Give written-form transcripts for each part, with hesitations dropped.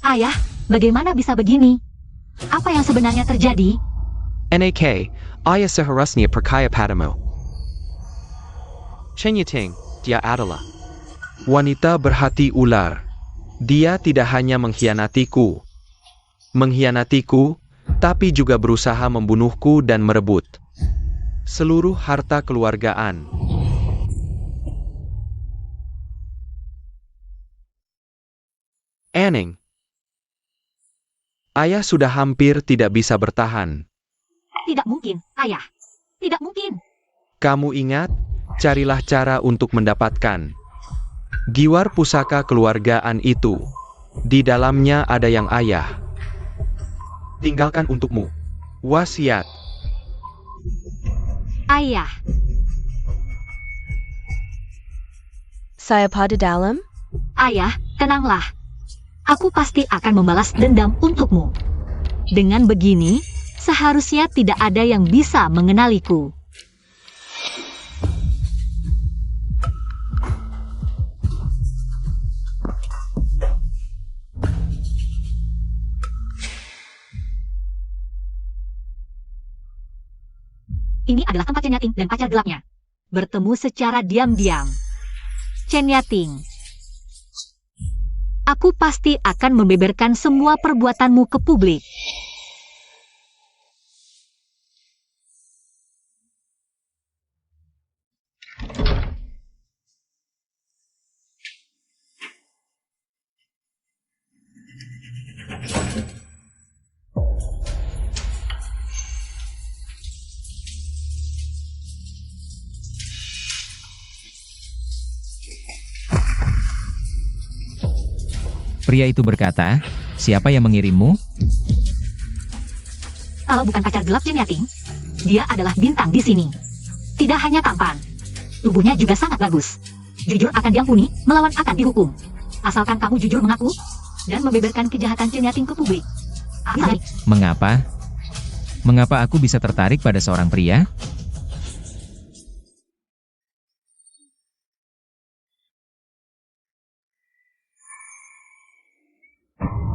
Ayah, bagaimana bisa begini? Apa yang sebenarnya terjadi? Nak, ayah seharusnya percaya padamu. Chenyating, dia adalah wanita berhati ular. Dia tidak hanya mengkhianatiku, tapi juga berusaha membunuhku dan merebut seluruh harta keluargaan. Anning, ayah sudah hampir tidak bisa bertahan. Tidak mungkin, ayah. Tidak mungkin. Kamu ingat? Carilah cara untuk mendapatkan giwar pusaka keluargaan itu. Di dalamnya ada yang ayah tinggalkan untukmu. Wasiat. Ayah, Saya pada dalam? ayah, tenanglah. Aku pasti akan membalas dendam untukmu. Dengan begini, seharusnya tidak ada yang bisa mengenaliku. Ini adalah tempat Cenyating dan pacar gelapnya. Bertemu secara diam-diam. Cenyating, aku pasti akan membeberkan semua perbuatanmu ke publik. Pria itu berkata, siapa yang mengirimmu? Kalau bukan pacar gelap Cenyating, dia adalah bintang di sini. Tidak hanya tampan, tubuhnya juga sangat bagus. Jujur akan diampuni, melawan akan dihukum. Asalkan kamu jujur mengaku dan membeberkan kejahatan Cenyating ke publik. Asal Mengapa? Mengapa aku bisa tertarik pada seorang pria?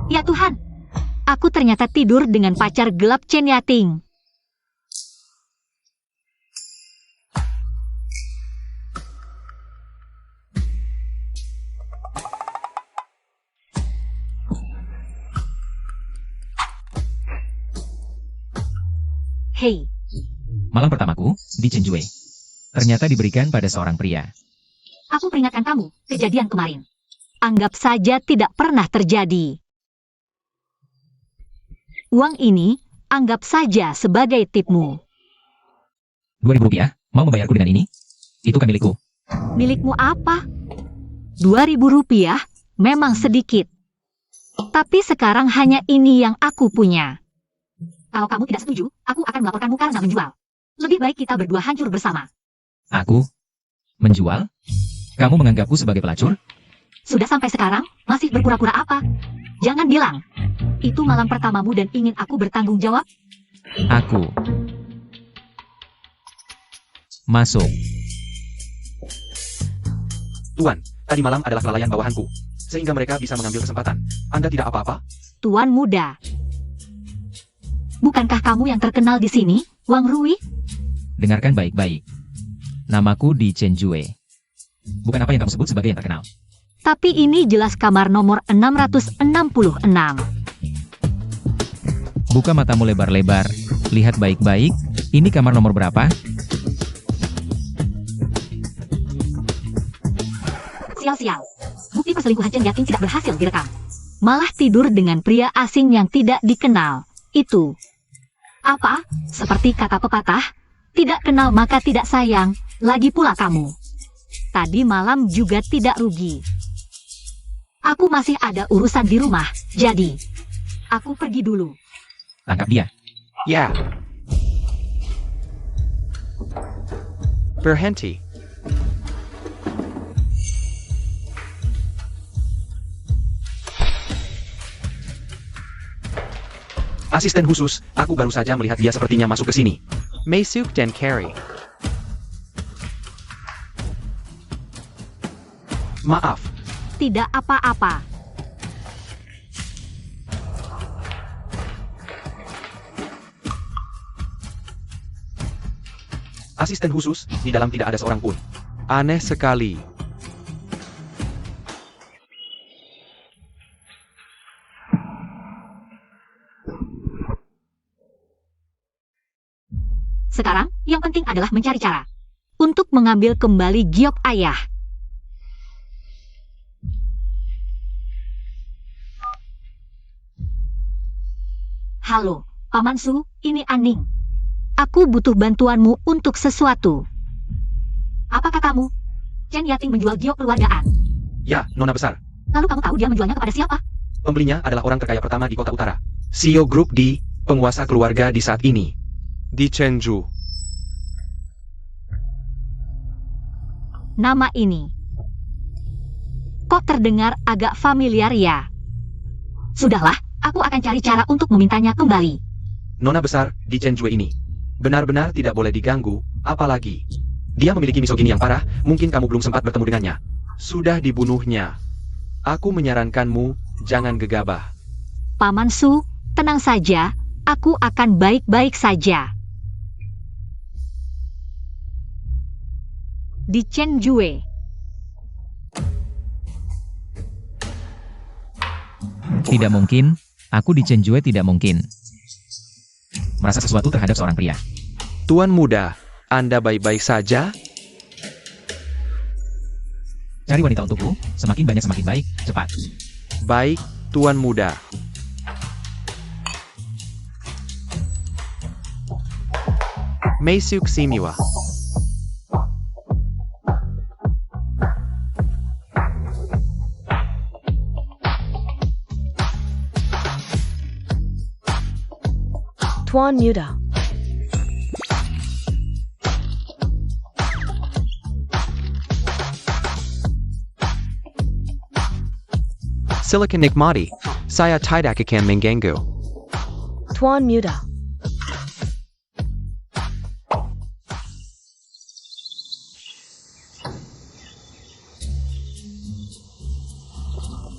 Ya Tuhan, aku ternyata tidur dengan pacar gelap Cenyating. Hei, Malam pertamaku, di Chenjue. Ternyata diberikan pada seorang pria. aku peringatkan kamu, kejadian kemarin. Anggap saja tidak pernah terjadi. Uang ini, anggap saja sebagai tipmu. 2.000 rupiah, mau membayarku dengan ini? Itu kan milikku. Milikmu apa? 2.000 rupiah memang sedikit. Tapi sekarang hanya ini yang aku punya. Kalau kamu tidak setuju, aku akan melaporkanmu karena menjual. Lebih baik kita berdua hancur bersama. Aku? Menjual? Kamu menganggapku sebagai pelacur? Sudah sampai sekarang, masih berpura-pura apa? Jangan bilang. Itu malam pertamamu dan ingin aku bertanggung jawab? Aku. Masuk. Tuan, tadi malam adalah kelalaian bawahanku, sehingga mereka bisa mengambil kesempatan. Anda tidak apa-apa? Tuan muda. Bukankah kamu yang terkenal di sini, Wang Rui? Dengarkan baik-baik. Namaku di Chenjue. Bukan apa yang kamu sebut sebagai yang terkenal. Tapi ini jelas kamar nomor 666. Buka matamu lebar-lebar. Lihat baik-baik. Ini kamar nomor berapa? Sial-sial. Bukti perselingkuhan Cenyating tidak berhasil direkam. Malah tidur dengan pria asing yang tidak dikenal. Itu. Apa? Seperti kata pepatah, tidak kenal maka tidak sayang. Lagi pula kamu. Tadi malam juga tidak rugi. Aku masih ada urusan di rumah, jadi aku pergi dulu. Tangkap dia. Ya. Berhenti. Asisten khusus, aku baru saja melihat dia sepertinya masuk ke sini. Masuk dan Carrie. Maaf. Tidak apa-apa. Asisten khusus, di dalam tidak ada seorang pun. Aneh sekali. Sekarang, yang penting adalah mencari cara untuk mengambil kembali giok ayah. Halo, Paman Su, ini Aning. Aku butuh bantuanmu untuk sesuatu. Apa katamu? Chen Yating menjual giok keluargaan. Ya, Nona besar. Lalu kamu tahu dia menjualnya kepada siapa? Pembelinya adalah orang terkaya pertama di kota utara. CEO Group D, penguasa keluarga di saat ini. Di Chenju. Nama ini kok terdengar agak familiar ya? Sudahlah, aku akan cari cara untuk memintanya kembali. Nona besar, di Chenju ini. Benar-benar tidak boleh diganggu, apalagi. Dia memiliki misogini yang parah, mungkin kamu belum sempat bertemu dengannya. Sudah dibunuhnya. Aku menyarankanmu, jangan gegabah. Paman Su, tenang saja, aku akan baik-baik saja. Di Chenjue. Tidak mungkin, aku di Chenjue tidak mungkin. Merasa sesuatu terhadap seorang pria. Tuan muda, Anda baik-baik saja? Cari wanita untukku, semakin banyak semakin baik, cepat. Baik, Tuan muda. Meisuk Simiwa. Tuan muda. Silicon Nikmati, saya tidak akan mengganggu. Tuan muda.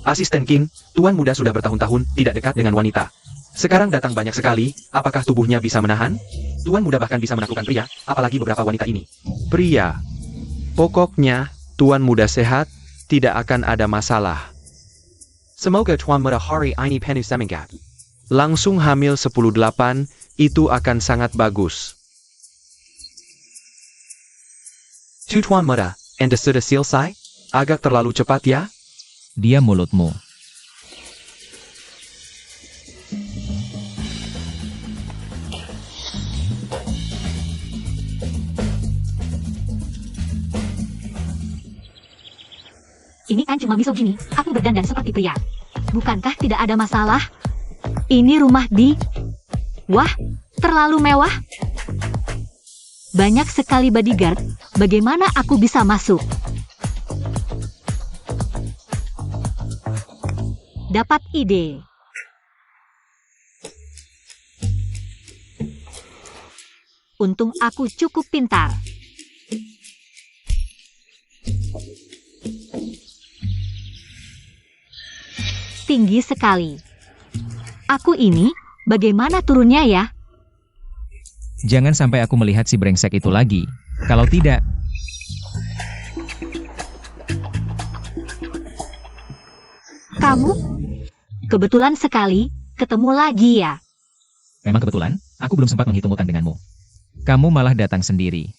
Asisten King, Tuan muda sudah bertahun-tahun tidak dekat dengan wanita. Sekarang datang banyak sekali, apakah tubuhnya bisa menahan? Tuan muda bahkan bisa menaklukkan pria, apalagi beberapa wanita ini. Pria. Pokoknya, Tuan muda sehat, tidak akan ada masalah. Semoga Tuan muda hari ini penuh semangat. Langsung hamil 10-8, itu akan sangat bagus. Tuan muda, Anda sudah selesai? Agak terlalu cepat ya? Dia mulutmu. Ini kan cuma misogini, aku berdandan seperti pria. Bukankah tidak ada masalah? Ini rumah di... Wah, terlalu mewah. Banyak sekali bodyguard, bagaimana aku bisa masuk? Dapat ide. Untung aku cukup pintar. Tinggi sekali. Aku ini, bagaimana turunnya ya? Jangan sampai aku melihat si brengsek itu lagi. Kalau tidak... Kamu? Kebetulan sekali, ketemu lagi ya. Memang kebetulan, aku belum sempat menghitung utang denganmu. Kamu malah datang sendiri.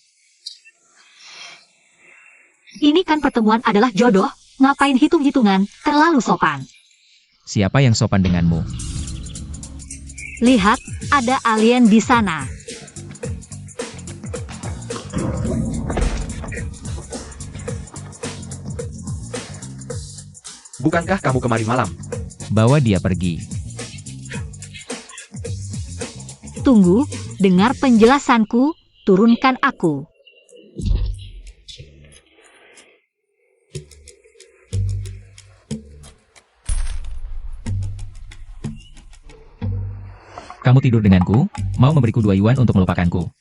Ini kan pertemuan adalah jodoh, ngapain hitung-hitungan, terlalu sopan. Siapa yang sopan denganmu? Lihat, ada alien di sana. Bukankah kamu kemari malam? Bawa dia pergi. Tunggu, dengar penjelasanku, turunkan aku. Kamu tidur denganku, mau memberiku 2 yuan untuk melupakanku.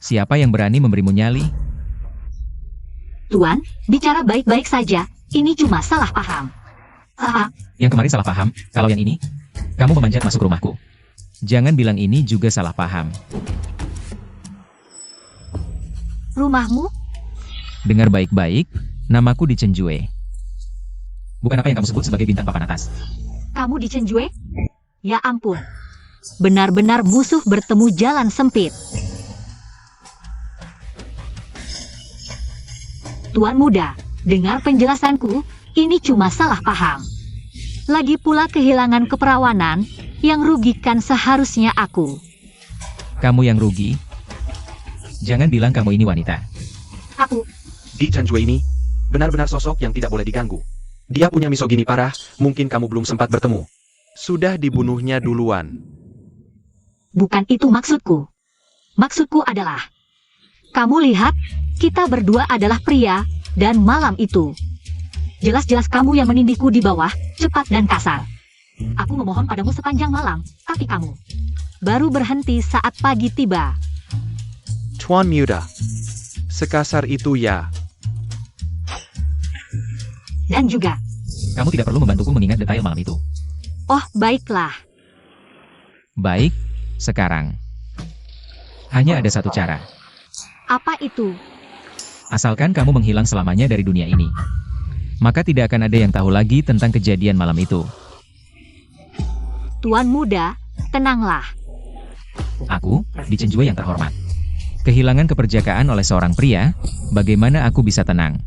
Siapa yang berani memberimu nyali? Tuan, bicara baik-baik saja, ini cuma salah paham. Yang kemarin salah paham, kalau yang ini, kamu memanjat masuk rumahku. Jangan bilang ini juga salah paham. Rumahmu? Dengar baik-baik, namaku Di Chenjue. Bukan apa yang kamu sebut sebagai bintang papan atas. Kamu di Chenjue? Ya ampun. Benar-benar musuh bertemu jalan sempit. Tuan muda, dengar penjelasanku, ini cuma salah paham. Lagi pula kehilangan keperawanan, yang rugikan seharusnya aku. Kamu yang rugi. Jangan bilang kamu ini wanita. Aku, Di Chenjue ini benar-benar sosok yang tidak boleh diganggu. Dia punya misogini parah, mungkin kamu belum sempat bertemu. Sudah dibunuhnya duluan. bukan itu maksudku. Maksudku adalah, kamu lihat, kita berdua adalah pria, dan malam itu. Jelas-jelas kamu yang menindihku di bawah, cepat dan kasar. Aku memohon padamu sepanjang malam, tapi kamu baru berhenti saat pagi tiba. Tuan muda, sekasar itu ya. Dan juga, Kamu tidak perlu membantuku mengingat detail malam itu. oh baiklah, Baik, sekarang. Hanya ada satu cara. apa itu? Asalkan kamu menghilang selamanya dari dunia ini. Maka tidak akan ada yang tahu lagi tentang kejadian malam itu. Tuan muda, tenanglah. Aku, Di Chenjue yang terhormat. Kehilangan keperjakaan oleh seorang pria, bagaimana aku bisa tenang?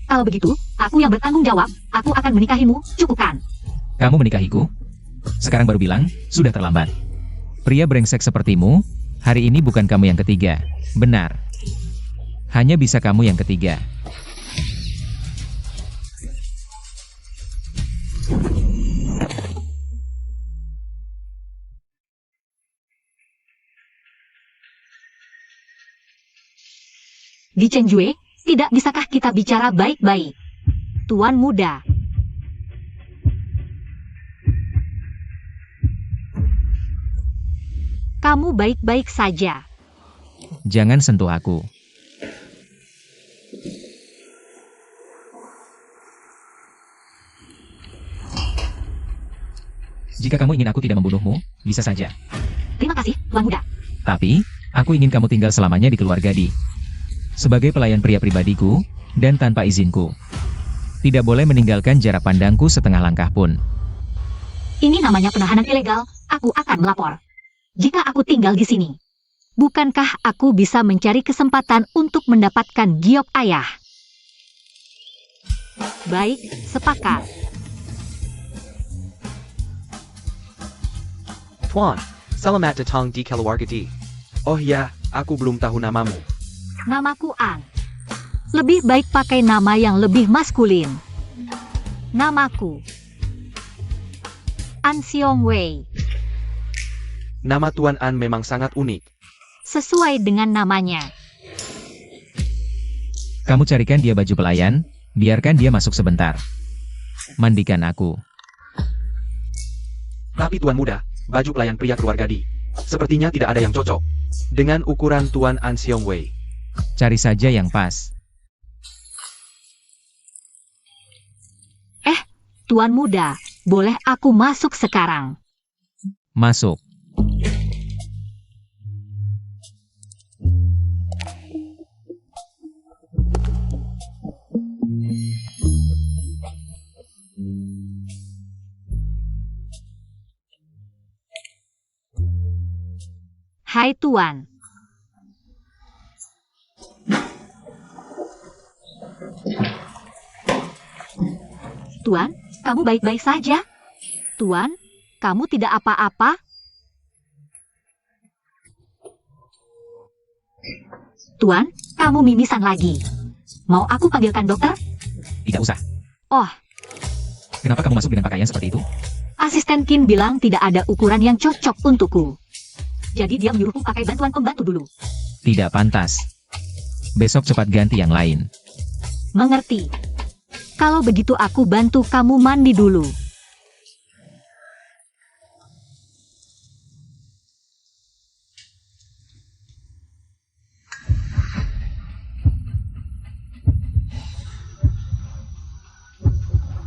Kalau begitu, aku yang bertanggung jawab, aku akan menikahimu, cukupkan. Kamu menikahiku? Sekarang baru bilang, sudah terlambat. Pria brengsek sepertimu, hari ini bukan kamu yang ketiga. Benar. Hanya bisa kamu yang ketiga. Di Chenjue, tidak bisakah kita bicara baik-baik? Tuan muda. Kamu baik-baik saja. Jangan sentuh aku. Jika kamu ingin aku tidak membunuhmu, bisa saja. Terima kasih, Tuan muda. Tapi, aku ingin kamu tinggal selamanya di keluarga Di. Sebagai pelayan pria pribadiku, dan tanpa izinku. Tidak boleh meninggalkan jarak pandangku setengah langkah pun. Ini namanya penahanan ilegal, aku akan melapor. Jika aku tinggal di sini, bukankah aku bisa mencari kesempatan untuk mendapatkan giok ayah? Baik, sepakat. Tuan, selamat datang di keluarga Di. Oh ya, aku belum tahu namamu. Namaku An. Lebih baik pakai nama yang lebih maskulin. Namaku An Xiong Wei. Nama Tuan An memang sangat unik. Sesuai dengan namanya. Kamu carikan dia baju pelayan, biarkan dia masuk sebentar. Mandikan aku. Tapi Tuan muda, baju pelayan pria keluarga Di. Sepertinya tidak ada yang cocok dengan ukuran Tuan An Xiong Wei. Cari saja yang pas. Tuan muda, boleh aku masuk sekarang? Masuk. Hai Tuan. Tuan, kamu baik-baik saja? Tuan, kamu tidak apa-apa? Tuan, kamu mimisan lagi. Mau aku panggilkan dokter? Tidak usah. Oh, Kenapa kamu masuk dengan pakaian seperti itu? asisten Kin bilang tidak ada ukuran yang cocok untukku. Jadi dia menyuruhku pakai bantuan pembantu dulu. Tidak pantas. Besok cepat ganti yang lain. Mengerti. Kalau begitu aku bantu kamu mandi dulu.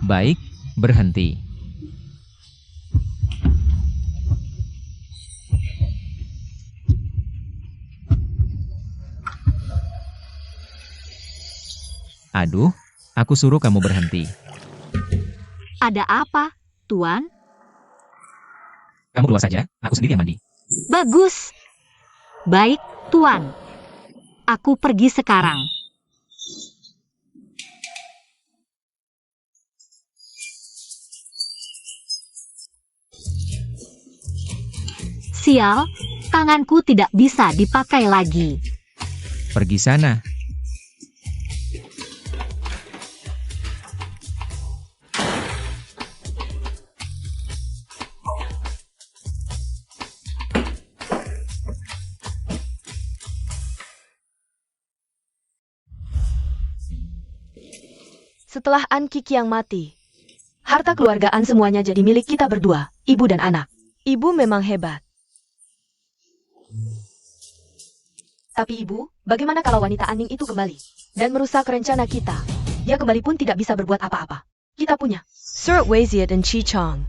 Baik, berhenti. Aduh, aku suruh kamu berhenti. Ada apa, Tuan? Kamu keluar saja, aku sendiri yang mandi. Bagus. Baik, Tuan. Aku pergi sekarang. Sial, tanganku tidak bisa dipakai lagi. Pergi sana. Setelah An Kiki yang mati, harta keluargaan semuanya jadi milik kita berdua, ibu dan anak. Ibu memang hebat. Tapi ibu, bagaimana kalau wanita Aning itu kembali dan merusak rencana kita? Dia kembali pun tidak bisa berbuat apa-apa. Kita punya Sir Wazir dan Chi Chong.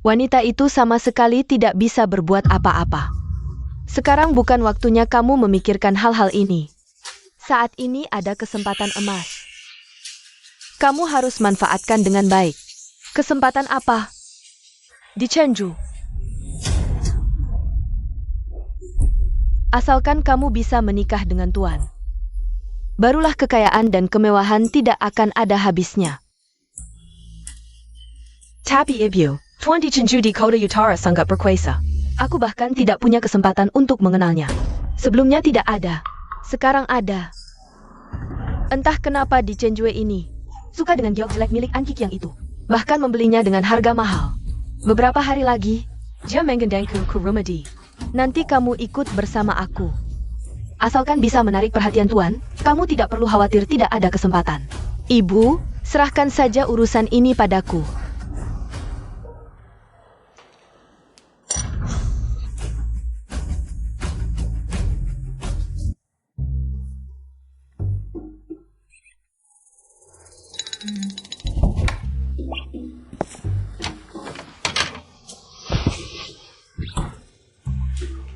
Wanita itu sama sekali tidak bisa berbuat apa-apa. Sekarang bukan waktunya kamu memikirkan hal-hal ini. Saat ini ada kesempatan emas. Kamu harus manfaatkan dengan baik. Kesempatan apa? Di Chenju. Asalkan kamu bisa menikah dengan Tuan. Barulah kekayaan dan kemewahan tidak akan ada habisnya. Tapi ibu, Tuan di Chenju di Kota Utara sangat berkuasa. Aku bahkan tidak punya kesempatan untuk mengenalnya. Sebelumnya tidak ada. Sekarang ada. Entah kenapa di Chenju ini suka dengan giok jelek milik An Kiki yang itu. Bahkan membelinya dengan harga mahal. Beberapa hari lagi, dia menggendangku ke rumah di. Nanti kamu ikut bersama aku. Asalkan bisa menarik perhatian Tuan, kamu tidak perlu khawatir tidak ada kesempatan. Ibu, serahkan saja urusan ini padaku.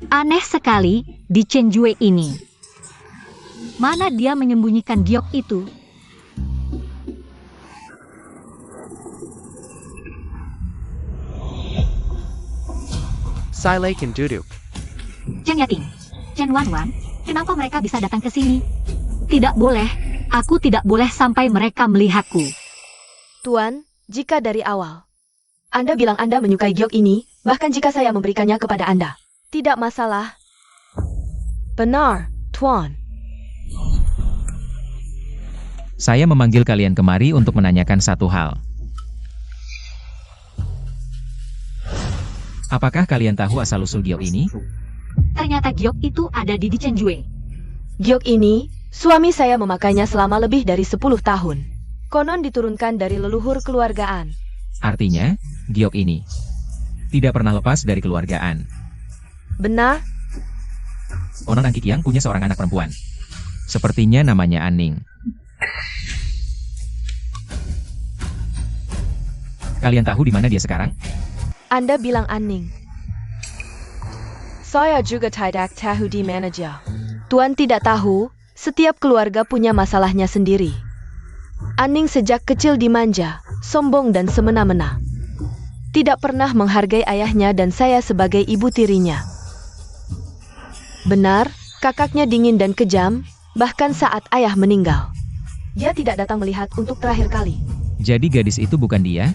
Aneh sekali di Chenjue ini. Mana dia menyembunyikan giok itu? Silei can duduk. Chen Yating, Chen Wanwan, kenapa mereka bisa datang ke sini? Tidak boleh, aku tidak boleh sampai mereka melihatku. Tuan, jika dari awal Anda bilang Anda menyukai giok ini, bahkan jika saya memberikannya kepada Anda, tidak masalah. Benar, Tuan. Saya memanggil kalian kemari untuk menanyakan satu hal. Apakah kalian tahu asal-usul giok ini? Ternyata giok itu ada di Chenjue. Giok ini, suami saya memakainya selama lebih dari 10 tahun. Konon diturunkan dari leluhur keluargaan. Artinya, giok ini tidak pernah lepas dari keluargaan. Benar? Konon An Kikiang punya seorang anak perempuan. Sepertinya namanya Aning. Kalian tahu di mana dia sekarang? Anda bilang Aning. Saya juga tidak tahu di mana dia. Tuan tidak tahu, setiap keluarga punya masalahnya sendiri. Aning sejak kecil dimanja, sombong dan semena-mena. Tidak pernah menghargai ayahnya dan saya sebagai ibu tirinya. Benar, kakaknya dingin dan kejam, bahkan saat ayah meninggal. Dia tidak datang melihat untuk terakhir kali. Jadi gadis itu bukan dia?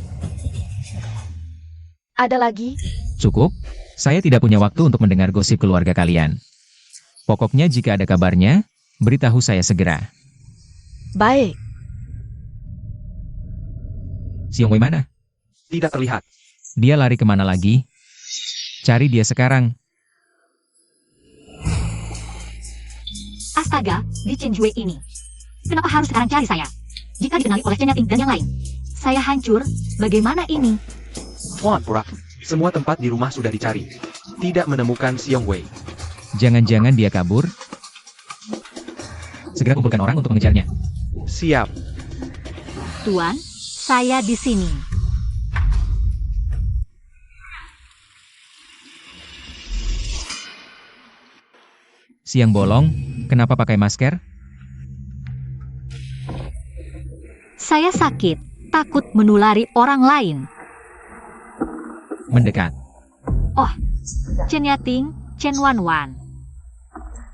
Ada lagi? Cukup, saya tidak punya waktu untuk mendengar gosip keluarga kalian. Pokoknya jika ada kabarnya, beritahu saya segera. Baik. Xiong Wei mana? Tidak terlihat. Dia lari kemana lagi? Cari dia sekarang. Astaga, di Chenjue ini. Kenapa harus sekarang cari saya? Jika dikenali oleh Chen Yating dan yang lain, saya hancur. Bagaimana ini? Tuan Pura, semua tempat di rumah sudah dicari. Tidak menemukan Xiong Wei. Jangan-jangan dia kabur? Segera kumpulkan orang untuk mengejarnya. Siap. Tuan, saya di sini. Siang bolong, kenapa pakai masker? Saya sakit, takut menulari orang lain. Mendekat. Oh, Chen Yating, Chen Wanwan.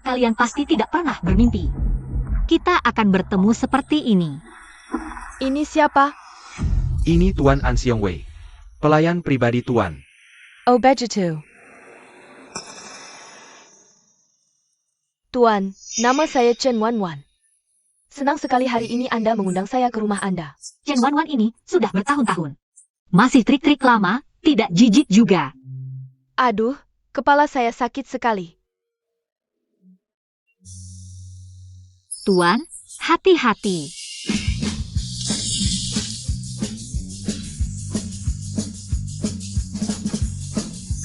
Kalian pasti tidak pernah bermimpi. Kita akan bertemu seperti ini. Ini siapa? Ini Tuan An Xiong Wei. Pelayan pribadi Tuan. Oh, begitu. Tuan, nama saya Chen Wanwan. Senang sekali hari ini Anda mengundang saya ke rumah Anda. Chen Wanwan ini sudah bertahun-tahun. Masih trik-trik lama, tidak jijik juga. Aduh, kepala saya sakit sekali. Tuan, hati-hati.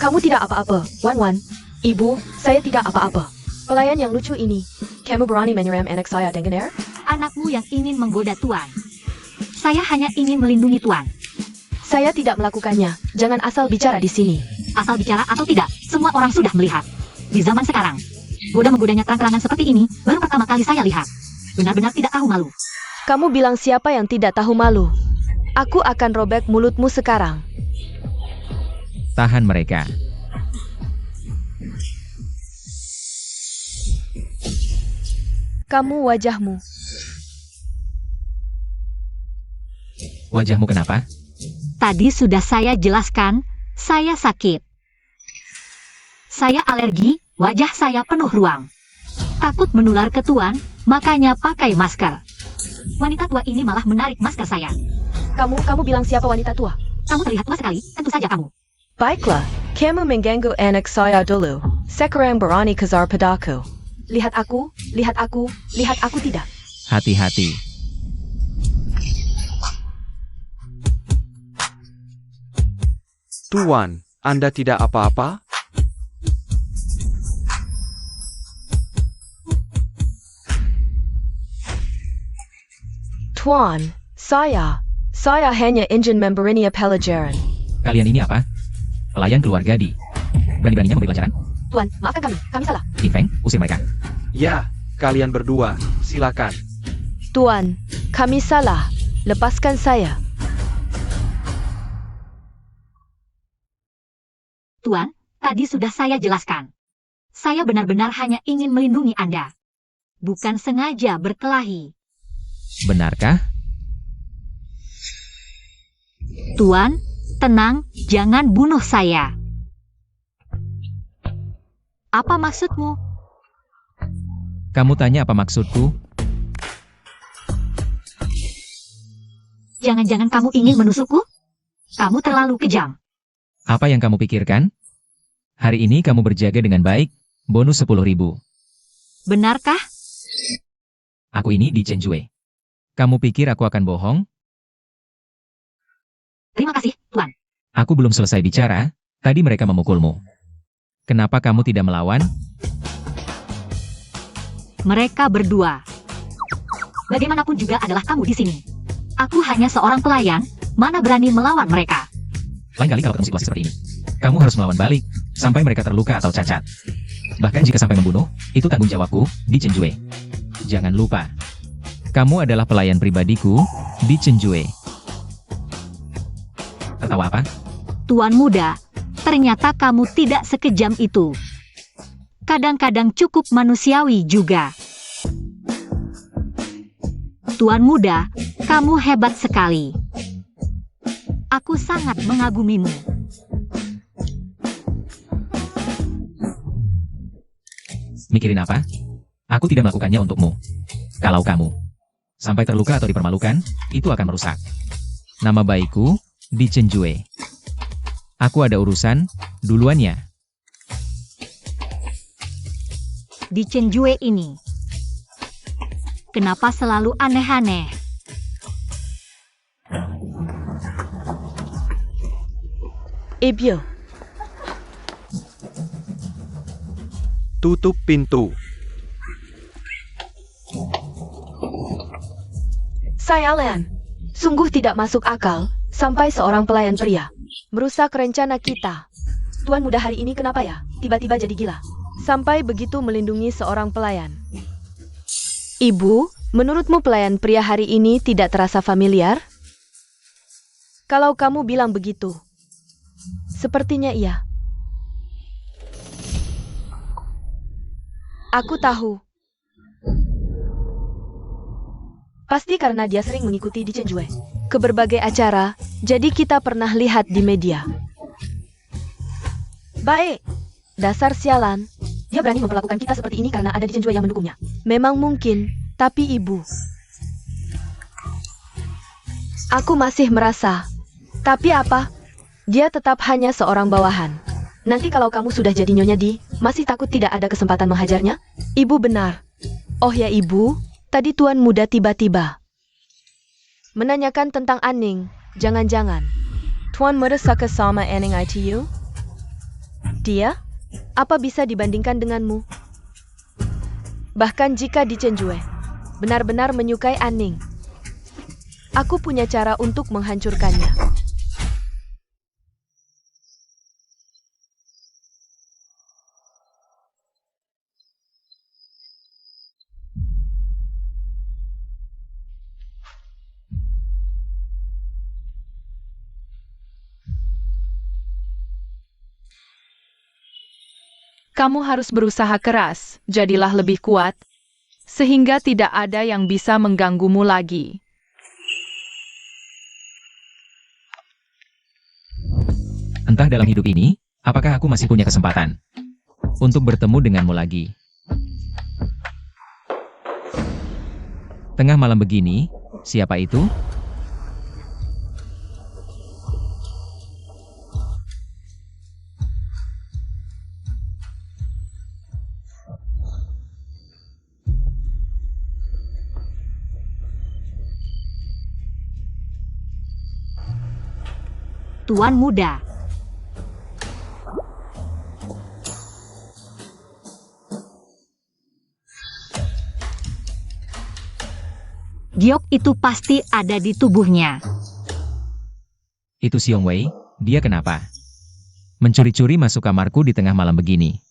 Kamu tidak apa-apa, Wanwan. Ibu, saya tidak apa-apa. Pelayan yang lucu ini. Kamu berani menyerang anak saya dengan air? Anakmu yang ingin menggoda Tuan. Saya hanya ingin melindungi Tuan. Saya tidak melakukannya. Jangan asal bicara di sini. Asal bicara atau tidak, semua orang sudah melihat. Di zaman sekarang, goda-menggodanya terang-terangan seperti ini, baru pertama kali saya lihat. Benar-benar tidak tahu malu. Kamu bilang siapa yang tidak tahu malu? Aku akan robek mulutmu sekarang. Tahan mereka. Kamu wajahmu. Wajahmu kenapa? Tadi sudah saya jelaskan, saya sakit. Saya alergi, wajah saya penuh ruang. Takut menular ke Tuan, makanya pakai masker. Wanita tua ini malah menarik masker saya. Kamu bilang siapa wanita tua? Kamu terlihat tua sekali, tentu saja kamu. Baiklah, kamu mengganggu anak saya dulu. Sekarang berani kejar padaku. Lihat aku tidak. Hati-hati. Tuan, Anda tidak apa-apa? Tuan, saya hanya ingin memberinya pelajaran. Kalian ini apa? Pelayan keluarga di. Berani-beraninya memberi pelajaran? Tuan, maafkan kami salah. King Feng, usir mereka. Ya, kalian berdua, silakan. Tuan, kami salah. Lepaskan saya. Tuan, tadi sudah saya jelaskan. Saya benar-benar hanya ingin melindungi Anda. Bukan sengaja berkelahi. Benarkah? Tuan, tenang, jangan bunuh saya. Apa maksudmu? Kamu tanya apa maksudku? Jangan-jangan kamu ingin menusukku? Kamu terlalu kejam. Apa yang kamu pikirkan? Hari ini kamu berjaga dengan baik, bonus 10.000. Benarkah? Aku ini di Chenjue. Kamu pikir aku akan bohong? Terima kasih, Tuan. Aku belum selesai bicara, tadi mereka memukulmu. Kenapa kamu tidak melawan? Mereka berdua. Bagaimanapun juga adalah kamu di sini. Aku hanya seorang pelayan, mana berani melawan mereka. Lain kali kalau ketemu situasi seperti ini, kamu harus melawan balik, sampai mereka terluka atau cacat. Bahkan jika sampai membunuh, itu tanggung jawabku, di Chenjue. Jangan lupa, kamu adalah pelayan pribadiku, di Chenjue. Tertawa apa? Tuan muda, ternyata kamu tidak sekejam itu. Kadang-kadang cukup manusiawi juga. Tuan muda, kamu hebat sekali. Aku sangat mengagumimu. Mikirin apa? Aku tidak melakukannya untukmu. Kalau kamu sampai terluka atau dipermalukan, itu akan merusak nama baikku di Chenjue. Aku ada urusan, duluan ya. Di Chenjue ini, kenapa selalu aneh-aneh? Ibyo, Tutup pintu. Sayalan, sungguh tidak masuk akal, sampai seorang pelayan pria merusak rencana kita. Tuan muda hari ini kenapa ya? Tiba-tiba jadi gila. Sampai begitu melindungi seorang pelayan. Ibu, Menurutmu pelayan pria hari ini tidak terasa familiar? Kalau kamu bilang begitu, sepertinya iya. Aku tahu. Pasti karena dia sering mengikuti di Chenjue ke berbagai acara, jadi kita pernah lihat di media. Baik, dasar sialan. Dia berani memperlakukan kita seperti ini karena ada di Chenjue yang mendukungnya. Memang mungkin, tapi ibu. Aku masih merasa. Tapi apa? Dia tetap hanya seorang bawahan. Nanti kalau kamu sudah jadi Nyonya Di, masih takut tidak ada kesempatan menghajarnya? Ibu benar. Oh ya ibu, tadi Tuan Muda tiba-tiba menanyakan tentang Aning. Jangan-jangan Tuan Muda suka sama Aning ITU? Dia? Apa bisa dibandingkan denganmu? Bahkan jika di Chenjue benar-benar menyukai Aning, aku punya cara untuk menghancurkannya. Kamu harus berusaha keras, jadilah lebih kuat, sehingga tidak ada yang bisa mengganggumu lagi. Entah dalam hidup ini, apakah aku masih punya kesempatan untuk bertemu denganmu lagi. Tengah malam begini, siapa itu? Tuan Muda. Giok itu pasti ada di tubuhnya. Itu Xiong Wei, dia kenapa? Mencuri-curi masuk kamarku di tengah malam begini.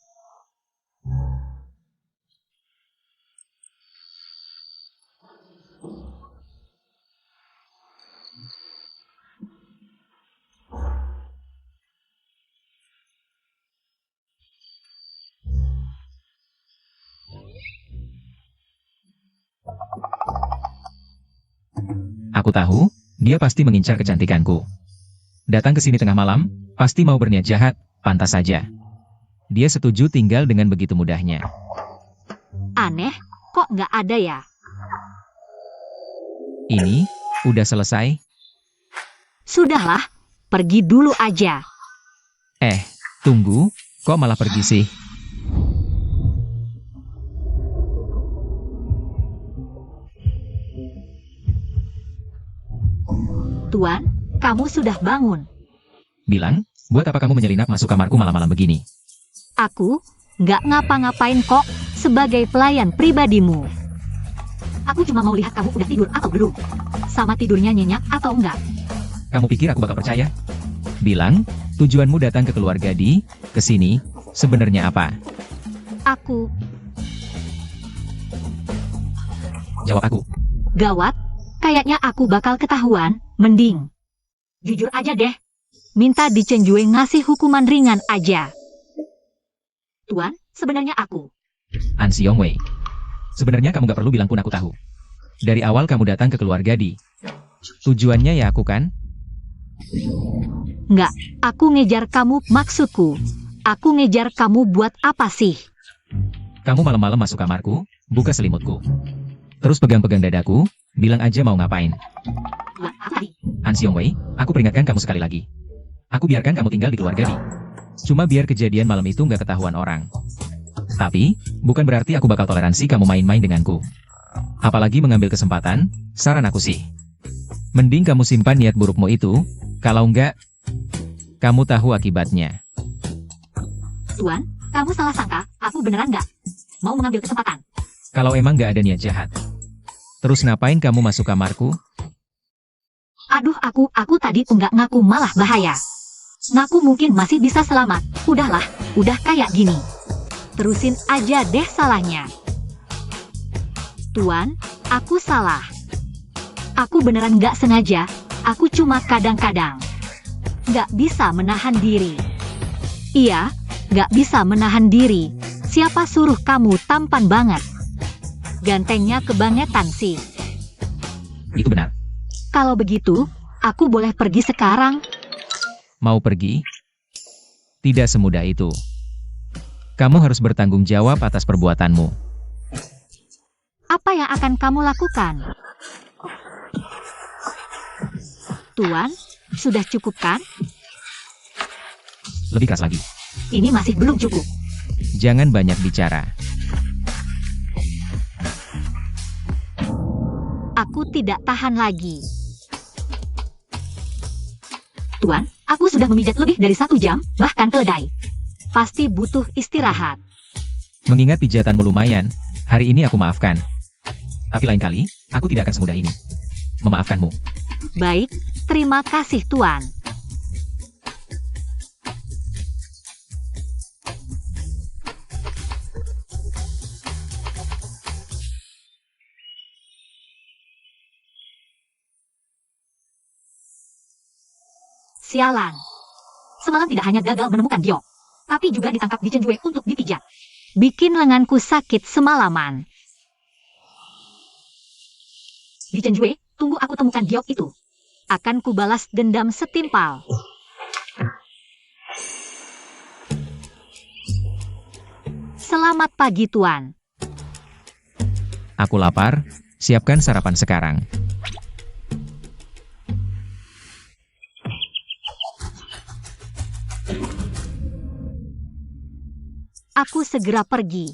Aku tahu, dia pasti mengincar kecantikanku. Datang ke sini tengah malam, pasti mau berniat jahat, pantas saja. Dia setuju tinggal dengan begitu mudahnya. Aneh, kok nggak ada ya? Ini, udah selesai? Sudahlah, pergi dulu aja. Tunggu, kok malah pergi sih? Tuan, kamu sudah bangun. Bilang, buat apa kamu menyelinap masuk kamarku malam-malam begini? Aku nggak ngapa-ngapain kok sebagai pelayan pribadimu. Aku cuma mau lihat kamu udah tidur atau belum. Sama tidurnya nyenyak atau enggak. Kamu pikir aku bakal percaya? Bilang, tujuanmu datang ke keluarga Di, ke sini, sebenarnya apa? Aku, Jawab aku. gawat, kayaknya aku bakal ketahuan. Mending jujur aja deh. Minta di Chenjue ngasih hukuman ringan aja. Tuan, sebenarnya aku. An Xiong Wei. Sebenarnya kamu gak perlu bilang pun aku tahu. Dari awal kamu datang ke keluarga Di. Tujuannya ya aku kan? Nggak, aku ngejar kamu maksudku. Aku ngejar kamu buat apa sih? Kamu malam-malam masuk kamarku, buka selimutku. Terus pegang-pegang dadaku, bilang aja mau ngapain. Buat apa nih? An Xiong Wei, aku peringatkan kamu sekali lagi. Aku biarkan kamu tinggal di keluarga Di. Cuma biar kejadian malam itu nggak ketahuan orang. Tapi, bukan berarti aku bakal toleransi kamu main-main denganku. Apalagi mengambil kesempatan, saran aku sih. Mending kamu simpan niat burukmu itu, kalau enggak, kamu tahu akibatnya. Tuan, kamu salah sangka, aku beneran nggak mau mengambil kesempatan. Kalau emang nggak ada niat jahat. Terus ngapain kamu masuk kamarku? Aduh, aku tadi tuh nggak ngaku malah bahaya. Ngaku mungkin masih bisa selamat. Udahlah, udah kayak gini. Terusin aja deh salahnya. Tuan, Aku salah. Aku beneran nggak sengaja, aku cuma kadang-kadang. Nggak bisa menahan diri. Iya, nggak bisa menahan diri. Siapa suruh kamu tampan banget? Gantengnya kebangetan sih. Itu benar. Kalau begitu, aku boleh pergi sekarang? Mau pergi? Tidak semudah itu. Kamu harus bertanggung jawab atas perbuatanmu. Apa yang akan kamu lakukan? Tuan, sudah cukup kan? Lebih keras lagi. Ini masih belum cukup. Jangan banyak bicara. Aku tidak tahan lagi. Tuan, aku sudah memijat lebih dari 1 jam, bahkan keledai. Pasti butuh istirahat. Mengingat pijatanmu lumayan, hari ini aku maafkan. Tapi lain kali, aku tidak akan semudah ini memaafkanmu. Baik, terima kasih Tuan. Sialan. Semalam tidak hanya gagal menemukan Giok, tapi juga ditangkap di Cenjue untuk dipijat. Bikin lenganku sakit semalaman. Di Cenjue, tunggu aku temukan Giok itu. Akan kubalas dendam setimpal. Selamat pagi, Tuan. Aku lapar, siapkan sarapan sekarang. Aku segera pergi.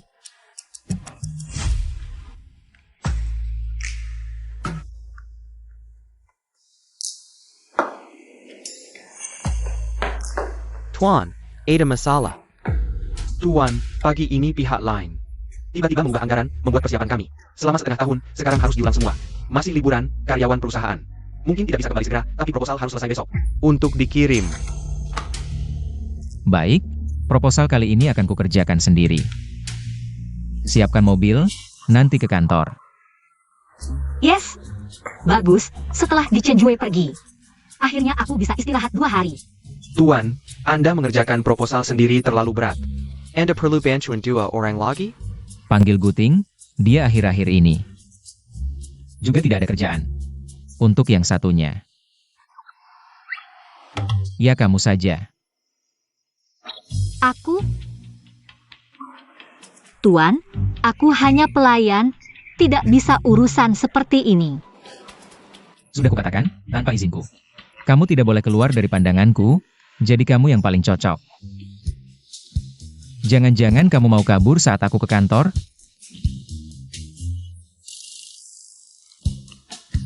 Tuan, ada masalah. Tuan, pagi ini pihak lain tiba-tiba mengubah anggaran, membuat persiapan kami. Selama setengah tahun, sekarang harus diulang semua. Masih liburan, karyawan perusahaan. Mungkin tidak bisa kembali segera, tapi proposal harus selesai besok. Untuk dikirim. Baik, proposal kali ini akan kukerjakan sendiri. Siapkan mobil, nanti ke kantor. Yes. Bagus, setelah di Cenjue pergi. Akhirnya aku bisa istirahat 2 hari. Tuan, Anda mengerjakan proposal sendiri terlalu berat. Anda perlu bantuan 2 orang lagi? Panggil Guting, dia akhir-akhir ini juga tidak ada kerjaan. Untuk yang satunya, ya kamu saja. Aku? Tuan, aku hanya pelayan, tidak bisa urusan seperti ini. Sudah kukatakan, tanpa izinku. Kamu tidak boleh keluar dari pandanganku, jadi kamu yang paling cocok. Jangan-jangan kamu mau kabur saat aku ke kantor?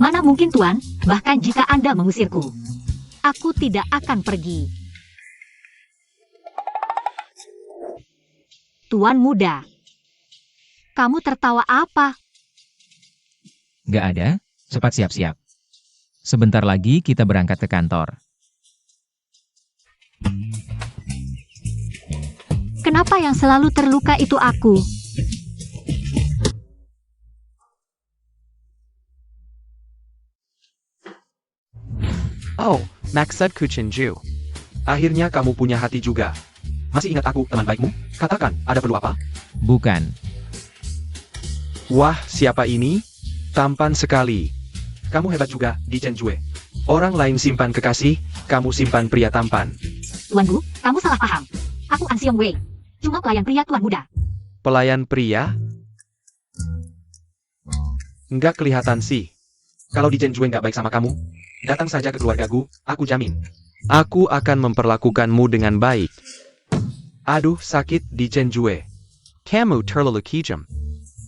Mana mungkin Tuan, bahkan jika Anda mengusirku. Aku tidak akan pergi. Tuan muda. Kamu tertawa apa? Gak ada, cepat siap-siap. Sebentar lagi kita berangkat ke kantor. Kenapa yang selalu terluka itu aku? Oh, maksudku Chenju. Akhirnya kamu punya hati juga. Masih ingat aku, teman baikmu? Katakan, ada perlu apa? Bukan. Wah, siapa ini? Tampan sekali. Kamu hebat juga, di Cenjue. Orang lain simpan kekasih, kamu simpan pria tampan. Tuan Bu, kamu salah paham. Aku An Siong Wei. Cuma pelayan pria Tuan muda. Pelayan pria? Nggak kelihatan sih. Kalau di Cenjue nggak baik sama kamu, datang saja ke keluargaku, aku jamin. Aku akan memperlakukanmu dengan baik. Aduh, sakit di Cenjue. Kamu terlalu kejam.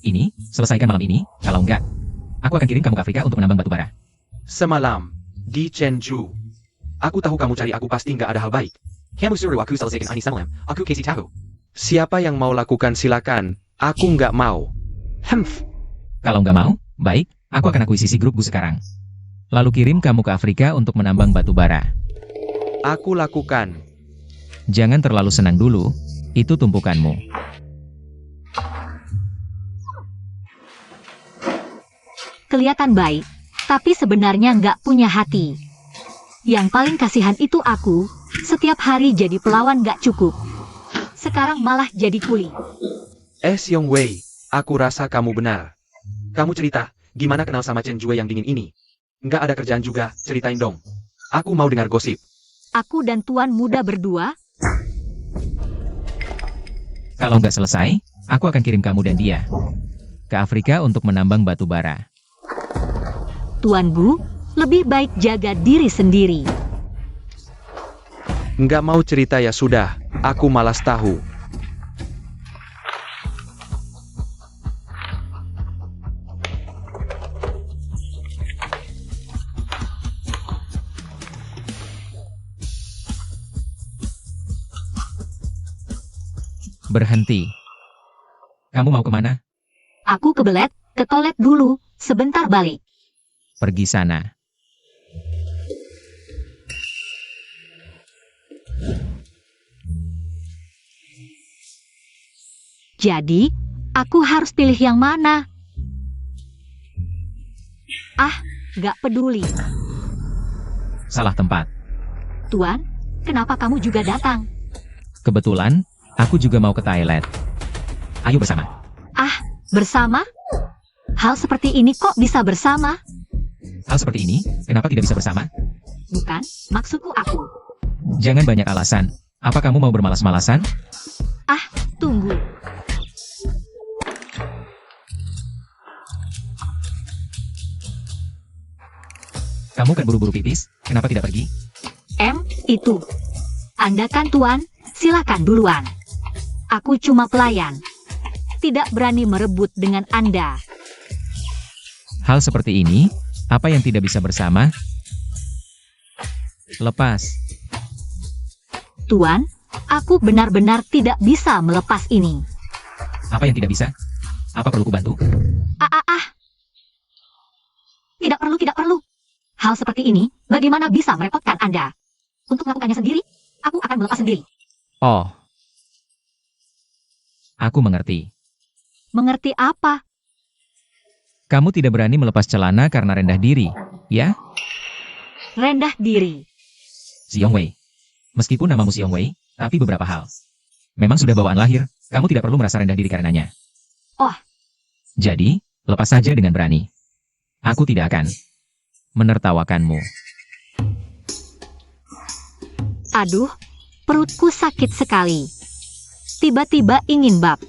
Ini, selesaikan malam ini, kalau enggak, aku akan kirim kamu ke Afrika untuk menambang batu bara. Semalam, di Chenju. Aku tahu kamu cari aku pasti nggak ada hal baik. Kamu suruh aku selesaikan ini semalam, aku kasih tahu. Siapa yang mau lakukan silakan, aku nggak mau. Hemph. Kalau nggak mau, baik, aku akan akuisisi grupku sekarang. Lalu kirim kamu ke Afrika untuk menambang batu bara. Aku lakukan. Jangan terlalu senang dulu, itu tumpukanmu. kelihatan baik, tapi sebenarnya nggak punya hati. Yang paling kasihan itu aku, setiap hari jadi pelawan nggak cukup. Sekarang malah jadi kuli. Xiong Wei, aku rasa kamu benar. Kamu cerita, gimana kenal sama Chen Jue yang dingin ini? Nggak ada kerjaan juga, ceritain dong. Aku mau dengar gosip. Aku dan tuan muda berdua, Kalau nggak selesai, aku akan kirim kamu dan dia ke Afrika untuk menambang batu bara. Tuan Bu, lebih baik jaga diri sendiri. Nggak mau cerita ya sudah, aku malas tahu. Berhenti. Kamu mau kemana? Aku kebelet, ke toilet dulu, sebentar balik. Pergi sana. Jadi, aku harus pilih yang mana? Ah, gak peduli. Salah tempat. Tuan, kenapa kamu juga datang? Kebetulan, aku juga mau ke toilet. Ayo bersama. Ah, bersama? Hal seperti ini kok bisa bersama? Hal seperti ini, kenapa tidak bisa bersama? Bukan, maksudku aku. Jangan banyak alasan. Apa kamu mau bermalas-malasan? Ah, tunggu. Kamu kan buru-buru pipis, kenapa tidak pergi? Itu. Anda kan tuan, silakan duluan. Aku cuma pelayan. Tidak berani merebut dengan Anda. Hal seperti ini, apa yang tidak bisa bersama? Lepas. Tuan, aku benar-benar tidak bisa melepas ini. Apa yang tidak bisa? Apa perlu kubantu? Tidak perlu, tidak perlu. Hal seperti ini, bagaimana bisa merepotkan Anda? Untuk melakukannya sendiri, aku akan melepas sendiri. Oh. Aku mengerti. Mengerti apa? Kamu tidak berani melepas celana karena rendah diri, ya? Rendah diri. Xiong Wei. Meskipun namamu Xiong Wei, tapi beberapa hal. Memang sudah bawaan lahir, kamu tidak perlu merasa rendah diri karenanya. Oh. Jadi, lepas saja dengan berani. Aku tidak akan menertawakanmu. Aduh, perutku sakit sekali. Tiba-tiba ingin bab.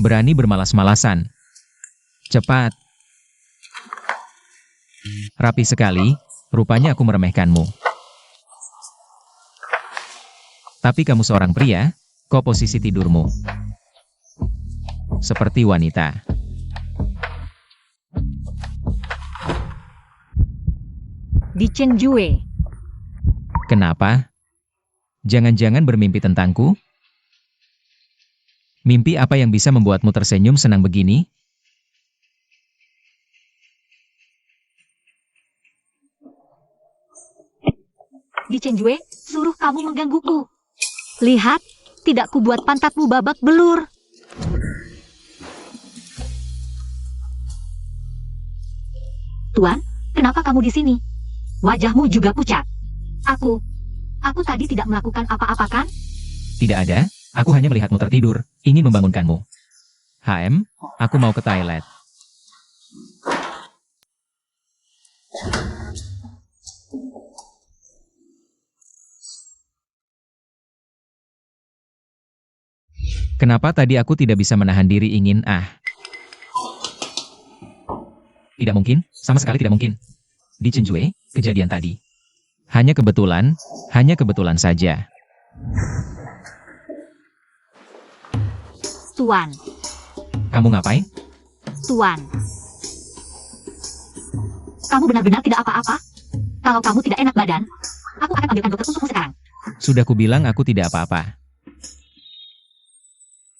Berani bermalas-malasan. Cepat. Rapi sekali, rupanya aku meremehkanmu. Tapi kamu seorang pria, kok posisi tidurmu seperti wanita. Di Chen Jue. Kenapa? Jangan-jangan bermimpi tentangku? Mimpi apa yang bisa membuatmu tersenyum senang begini? Di Chen Jue, suruh kamu menggangguku. Lihat, tidak kubuat pantatmu babak belur. Tuan, kenapa kamu di sini? Wajahmu juga pucat. Aku tadi tidak melakukan apa-apa kan? Tidak ada, aku hanya melihatmu tertidur, ingin membangunkanmu. HM, aku mau ke toilet. Kenapa tadi aku tidak bisa menahan diri ingin Tidak mungkin, sama sekali tidak mungkin. Di Chenjue, kejadian tadi. Hanya kebetulan saja. Tuan, Kamu ngapain? Tuan. Kamu benar-benar tidak apa-apa? Kalau kamu tidak enak badan, aku akan panggilkan dokter untukmu sekarang. Sudah kubilang aku tidak apa-apa.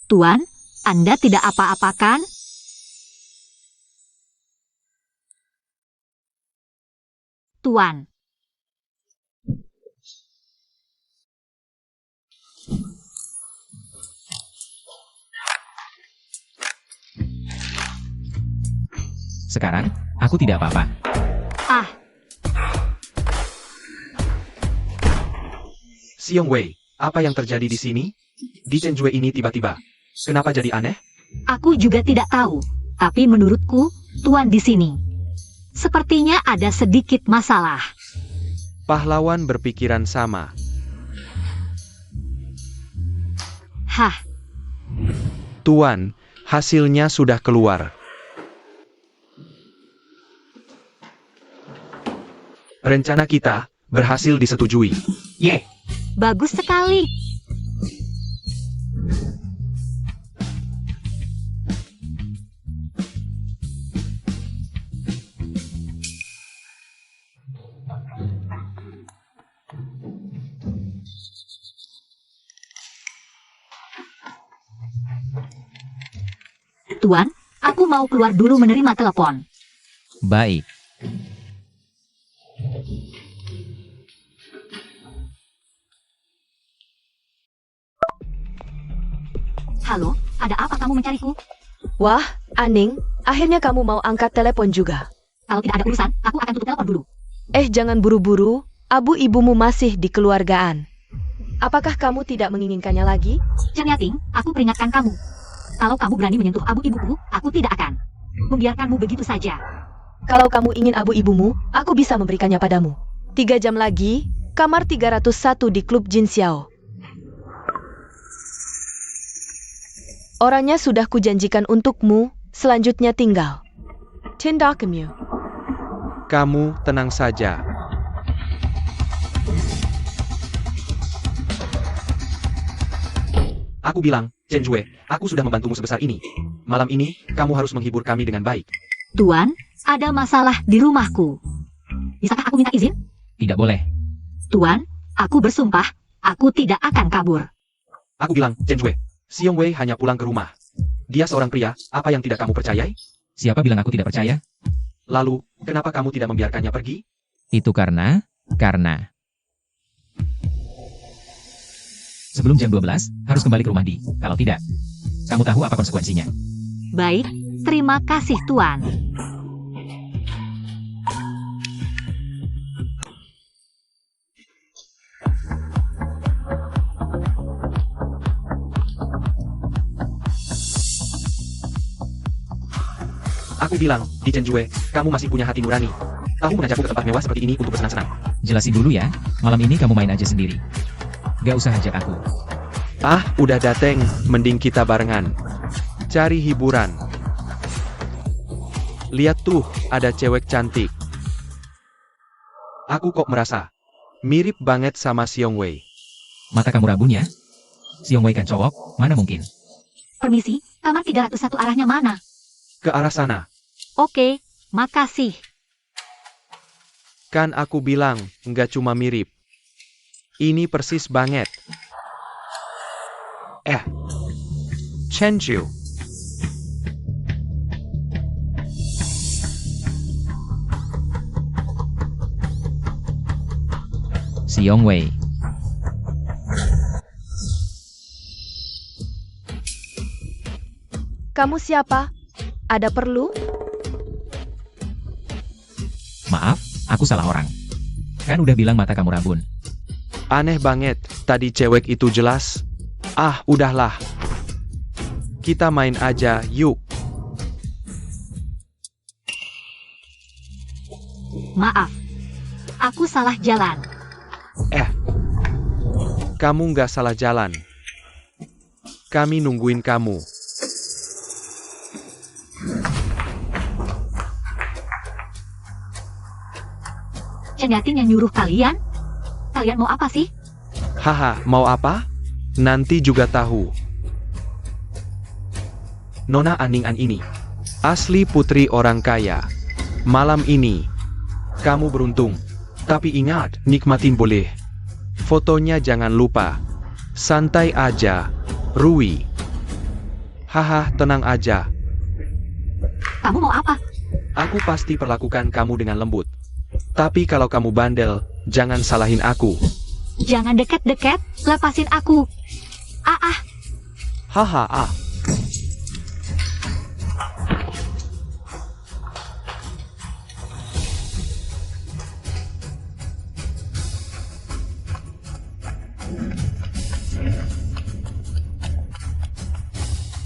Tuan, Anda tidak apa-apa kan? Tuan. Sekarang, aku tidak apa-apa. Ah, Xiong Wei, apa yang terjadi di sini? Di Chenjue ini tiba-tiba. Kenapa jadi aneh? aku juga tidak tahu. Tapi menurutku, Tuan di sini. Sepertinya ada sedikit masalah. Pahlawan berpikiran sama. Hah, Tuan, hasilnya sudah keluar. Rencana kita berhasil disetujui. Ye! bagus sekali. Tuan, aku mau keluar dulu menerima telepon. Baik. Halo, ada apa kamu mencariku? Wah, Aning, akhirnya kamu mau angkat telepon juga. Kalau tidak ada urusan, aku akan tutup telepon dulu. Jangan buru-buru, abu ibumu masih di keluargaan. Apakah kamu tidak menginginkannya lagi? Chen Yating, aku peringatkan kamu. Kalau kamu berani menyentuh abu ibuku, aku tidak akan membiarkanmu begitu saja. Kalau kamu ingin abu ibumu, aku bisa memberikannya padamu. 3 jam lagi, kamar 301 di klub Jin Xiao. Orangnya sudah kujanjikan untukmu, selanjutnya tinggal. Tindak Kemyu. Kamu tenang saja. Aku bilang, Chenjue, aku sudah membantumu sebesar ini. Malam ini, kamu harus menghibur kami dengan baik. Tuan, ada masalah di rumahku. Bisakah aku minta izin? Tidak boleh. Tuan, aku bersumpah, aku tidak akan kabur. Aku bilang, Chenjue, Xiong Wei hanya pulang ke rumah. Dia seorang pria, apa yang tidak kamu percayai? Siapa bilang aku tidak percaya? Lalu, kenapa kamu tidak membiarkannya pergi? Itu karena... Sebelum jam 12, harus kembali ke rumah Di. Kalau tidak, kamu tahu apa konsekuensinya. Baik, terima kasih Tuan. Aku bilang, di Chenjue, kamu masih punya hati nurani. Kamu mengajakku ke tempat mewah seperti ini untuk bersenang-senang. Jelasin dulu ya, malam ini kamu main aja sendiri. Gak usah ajak aku. Ah, udah dateng, mending kita barengan. Cari hiburan. Lihat tuh, ada cewek cantik. Aku kok merasa, Mirip banget sama Xiong Wei. Mata kamu rabun ya? Xiong Wei kan cowok, mana mungkin? Permisi, kamar 301 arahnya mana? ke arah sana. Oke, makasih. Kan aku bilang, nggak cuma mirip. Ini persis banget. Chenju. Xiong Wei. Kamu siapa? Ada perlu? Maaf, aku salah orang. Kan udah bilang mata kamu rabun. Aneh banget, tadi cewek itu jelas. Ah, udahlah. Kita main aja, yuk. Maaf, aku salah jalan. Kamu nggak salah jalan. Kami nungguin kamu. Chen Yating yang nyuruh kalian? Kalian mau apa sih? Haha, mau apa? Nanti juga tahu. Nona Aning-an ini. Asli putri orang kaya. Malam ini, Kamu beruntung. tapi ingat, nikmatin boleh. Fotonya jangan lupa. Santai aja, Rui. Haha, tenang aja. Kamu mau apa? Aku pasti perlakukan kamu dengan lembut. Tapi kalau kamu bandel, jangan salahin aku. Jangan deket-deket, lepasin aku. Ah, Haha, ah.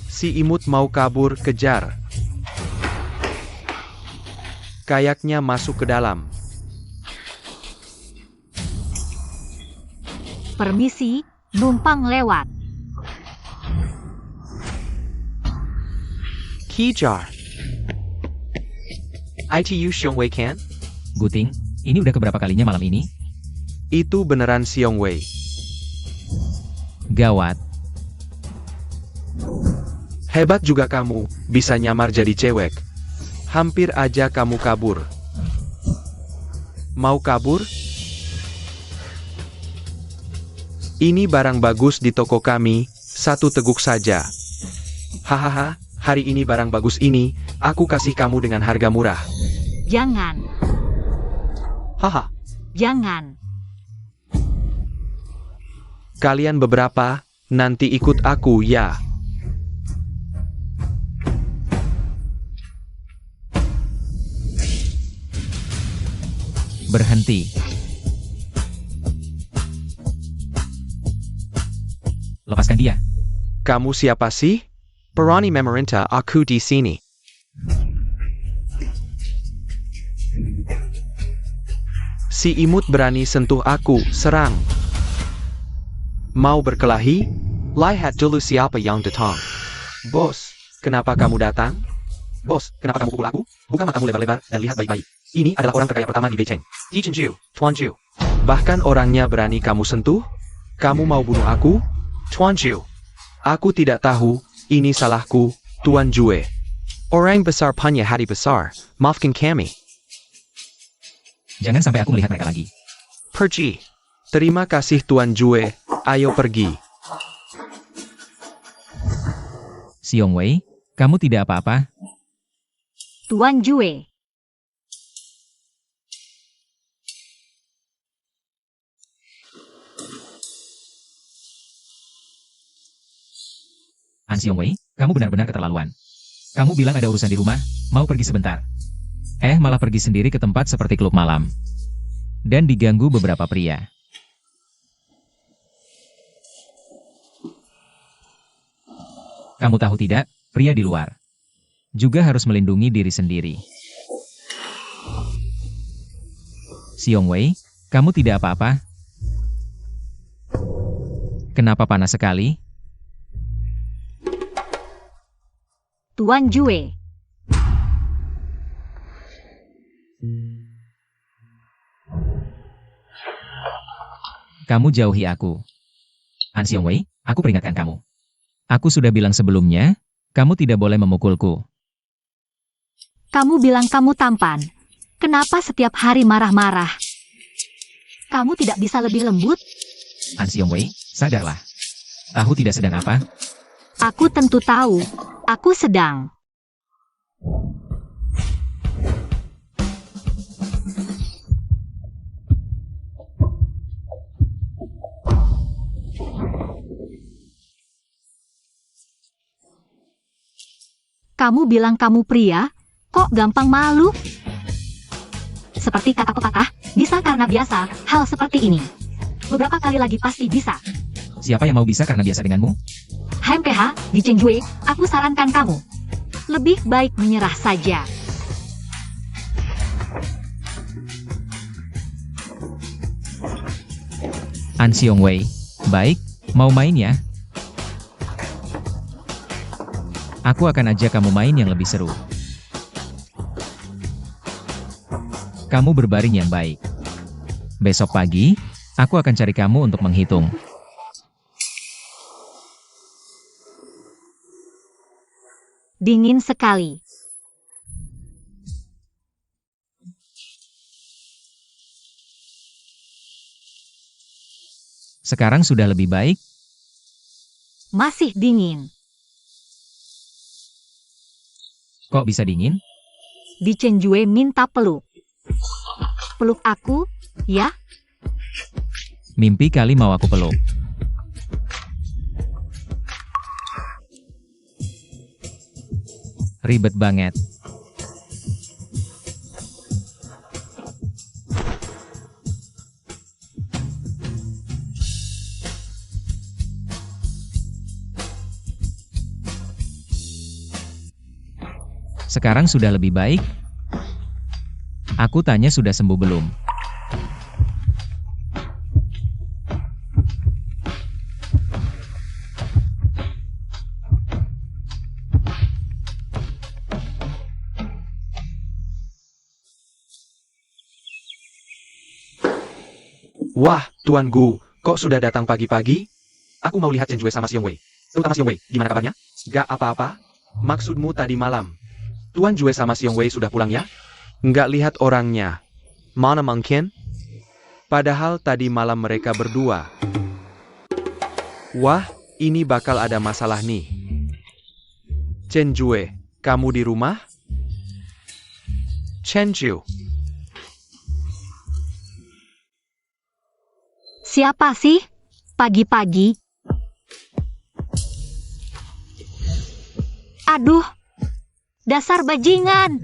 Si imut mau kabur, kejar. Kayaknya masuk ke dalam. permisi, numpang lewat. Kejar. ITU Xiongwei kan? Guting, ini udah keberapa kalinya malam ini? Itu beneran Xiongwei. Gawat. Hebat juga kamu, bisa nyamar jadi cewek. Hampir aja kamu kabur. Mau kabur? Ini barang bagus di toko kami, satu teguk saja. Hahaha, hari ini barang bagus ini, aku kasih kamu dengan harga murah. Jangan, Haha, jangan. kalian beberapa, nanti ikut aku ya. Berhenti. Lepaskan dia. Kamu siapa sih? Perani memerintah aku di sini. Si imut berani sentuh aku, serang. Mau berkelahi? Lihat dulu siapa yang datang. Bos, kenapa kamu datang? Bos, kenapa kamu pukul aku? Buka matamu lebar-lebar dan lihat baik-baik. Ini adalah orang terkaya pertama di Beijing. Di Chenju, Tuan Zhu. Bahkan orangnya berani kamu sentuh? Kamu mau bunuh aku? Tuan Zhu. Aku tidak tahu, ini salahku, Tuan Jue. Orang besar punya hati besar, maafkan kami. Jangan sampai aku melihat mereka lagi. Pergi. Terima kasih Tuan Jue, ayo pergi. Xiongwei, kamu tidak apa-apa? Tuan Jue. An Xiongwei, kamu benar-benar keterlaluan. Kamu bilang ada urusan di rumah, mau pergi sebentar. Malah pergi sendiri ke tempat seperti klub malam. Dan diganggu beberapa pria. Kamu tahu tidak, pria di luar juga harus melindungi diri sendiri. Xiongwei, kamu tidak apa-apa? Kenapa panas sekali? Tuan Jue. Kamu jauhi aku. An Xiongwei, aku peringatkan kamu. Aku sudah bilang sebelumnya, kamu tidak boleh memukulku. Kamu bilang kamu tampan. Kenapa setiap hari marah-marah? Kamu tidak bisa lebih lembut? An Xiongwei, sadarlah. Tahu tidak sedang apa? Aku tentu tahu. Aku sedang. Kamu bilang kamu pria, kok gampang malu? Seperti kata pepatah, bisa karena biasa, hal seperti ini. Beberapa kali lagi pasti bisa. Siapa yang mau bisa karena biasa denganmu? HMPH, di Chengjue, aku sarankan kamu. Lebih baik menyerah saja. An Xiongwei, baik, mau main ya? Aku akan ajak kamu main yang lebih seru. Kamu berbaring yang baik. Besok pagi, aku akan cari kamu untuk menghitung. Dingin sekali. Sekarang sudah lebih baik. Masih dingin. Kok bisa dingin? Di Chenjue minta peluk. Peluk aku, ya? Mimpi kali mau aku peluk. Ribet banget. Sekarang sudah lebih baik? Aku tanya sudah sembuh belum? Wah, Tuan Gu, kok sudah datang pagi-pagi? Aku mau lihat Chenjue sama Xiong Wei. Terutama Xiong Wei, gimana kabarnya? Gak apa-apa? Maksudmu tadi malam? Tuan Jue sama Xiong Wei sudah pulang ya? Nggak lihat orangnya. Mana mungkin? Padahal tadi malam mereka berdua. Wah, ini bakal ada masalah nih. Chenjue, kamu di rumah? Chenju. Siapa sih? Pagi-pagi. Aduh, dasar bajingan.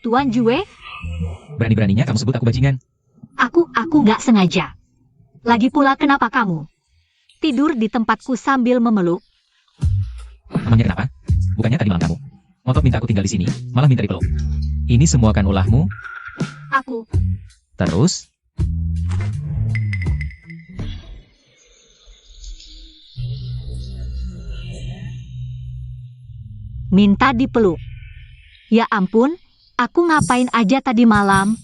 Tuan Jue, Berani-beraninya kamu sebut aku bajingan. aku nggak sengaja. Lagi pula kenapa kamu tidur di tempatku sambil memeluk? Emangnya kenapa? Bukannya tadi malam kamu ngotot minta aku tinggal di sini, malah minta dipeluk. Ini semua kan ulahmu? Aku Terus? minta dipeluk. Ya ampun, aku ngapain aja tadi malam?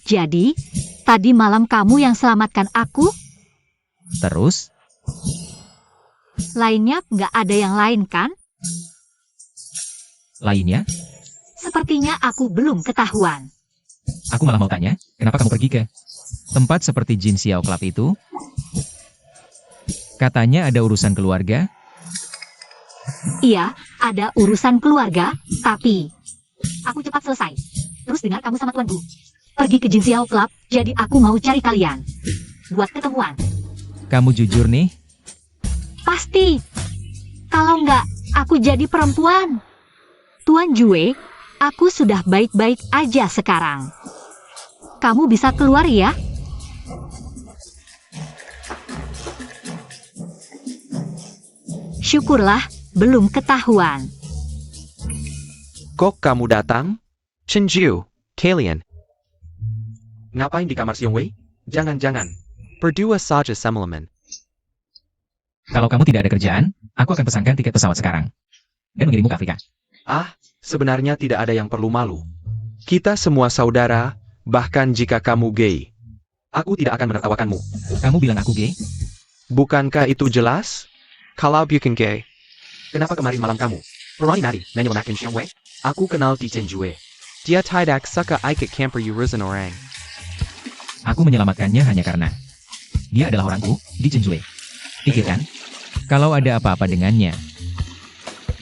Jadi, tadi malam kamu yang selamatkan aku? Terus? Lainnya nggak ada yang lain kan? Lainnya? Sepertinya aku belum ketahuan. Aku malah mau tanya, kenapa kamu pergi ke tempat seperti Jin Xiao Club itu? Katanya ada urusan keluarga? Iya, ada urusan keluarga, tapi aku cepat selesai. Terus dengar kamu sama Tuan Bu pergi ke Jin Xiao Club, jadi aku mau cari kalian buat ketemuan. Kamu jujur nih? Pasti. Kalau nggak, aku jadi perempuan. Tuan Jue, aku sudah baik-baik aja sekarang. Kamu bisa keluar ya? Syukurlah, belum ketahuan. Kok kamu datang? Chenju, kalian. Ngapain di kamar Xiong Wei? Jangan-jangan. Berdua saja semalaman. Kalau kamu tidak ada kerjaan, aku akan pesankan tiket pesawat sekarang. Dan mengirimmu ke Afrika. Ah, sebenarnya tidak ada yang perlu malu. Kita semua saudara, bahkan jika kamu gay. Aku tidak akan menertawakanmu. Kamu bilang aku gay? Bukankah itu jelas? Kalau bukan gay. Kenapa kemarin malam kamu berani nari nanya Xiong Wei? Aku kenal di Chenjue. Dia tidak suka ikut camper urusan orang. Aku menyelamatkannya hanya karena dia adalah orangku di Chenjue. Pikirkan, kalau ada apa-apa dengannya.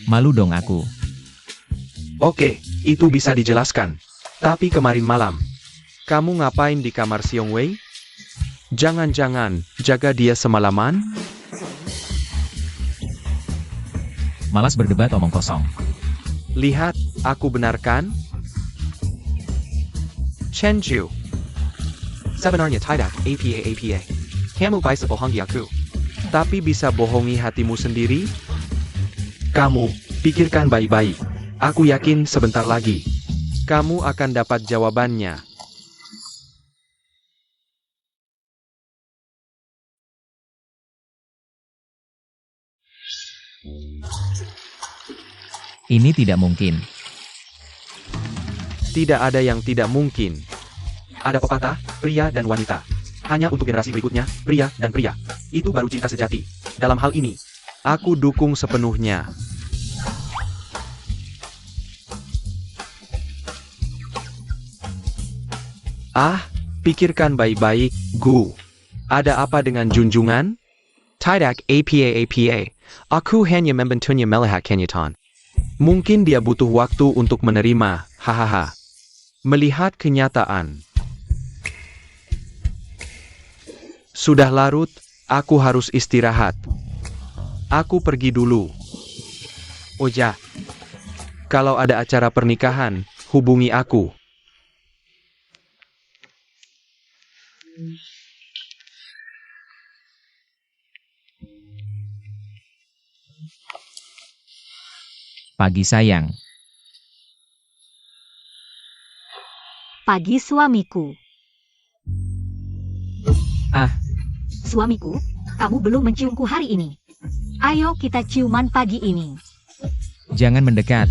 Malu dong aku. Oke, itu bisa dijelaskan. Tapi kemarin malam, kamu ngapain di kamar Xiong Wei? Jangan-jangan jaga dia semalaman? Malas berdebat omong kosong. Lihat, aku benarkan? Chenju. Sebenarnya tidak, apa. Kamu bisa bohongi aku. Tapi bisa bohongi hatimu sendiri? Kamu, pikirkan baik-baik. Aku yakin sebentar lagi, kamu akan dapat jawabannya. Ini tidak mungkin. Tidak ada yang tidak mungkin. Ada pepatah, pria dan wanita. Hanya untuk generasi berikutnya, pria dan pria. Itu baru cinta sejati. Dalam hal ini, Aku dukung sepenuhnya. Pikirkan baik-baik, Gu. Ada apa dengan junjungan? Tidak apa. Aku hanya membantunya melihat kenyataan. Mungkin dia butuh waktu untuk menerima, hahaha. Melihat kenyataan. Sudah larut, aku harus istirahat. Aku pergi dulu. Oja. Kalau ada acara pernikahan, hubungi aku. Pagi sayang. Pagi suamiku. Ah. Suamiku, kamu belum menciumku hari ini. Ayo kita ciuman pagi ini. Jangan mendekat.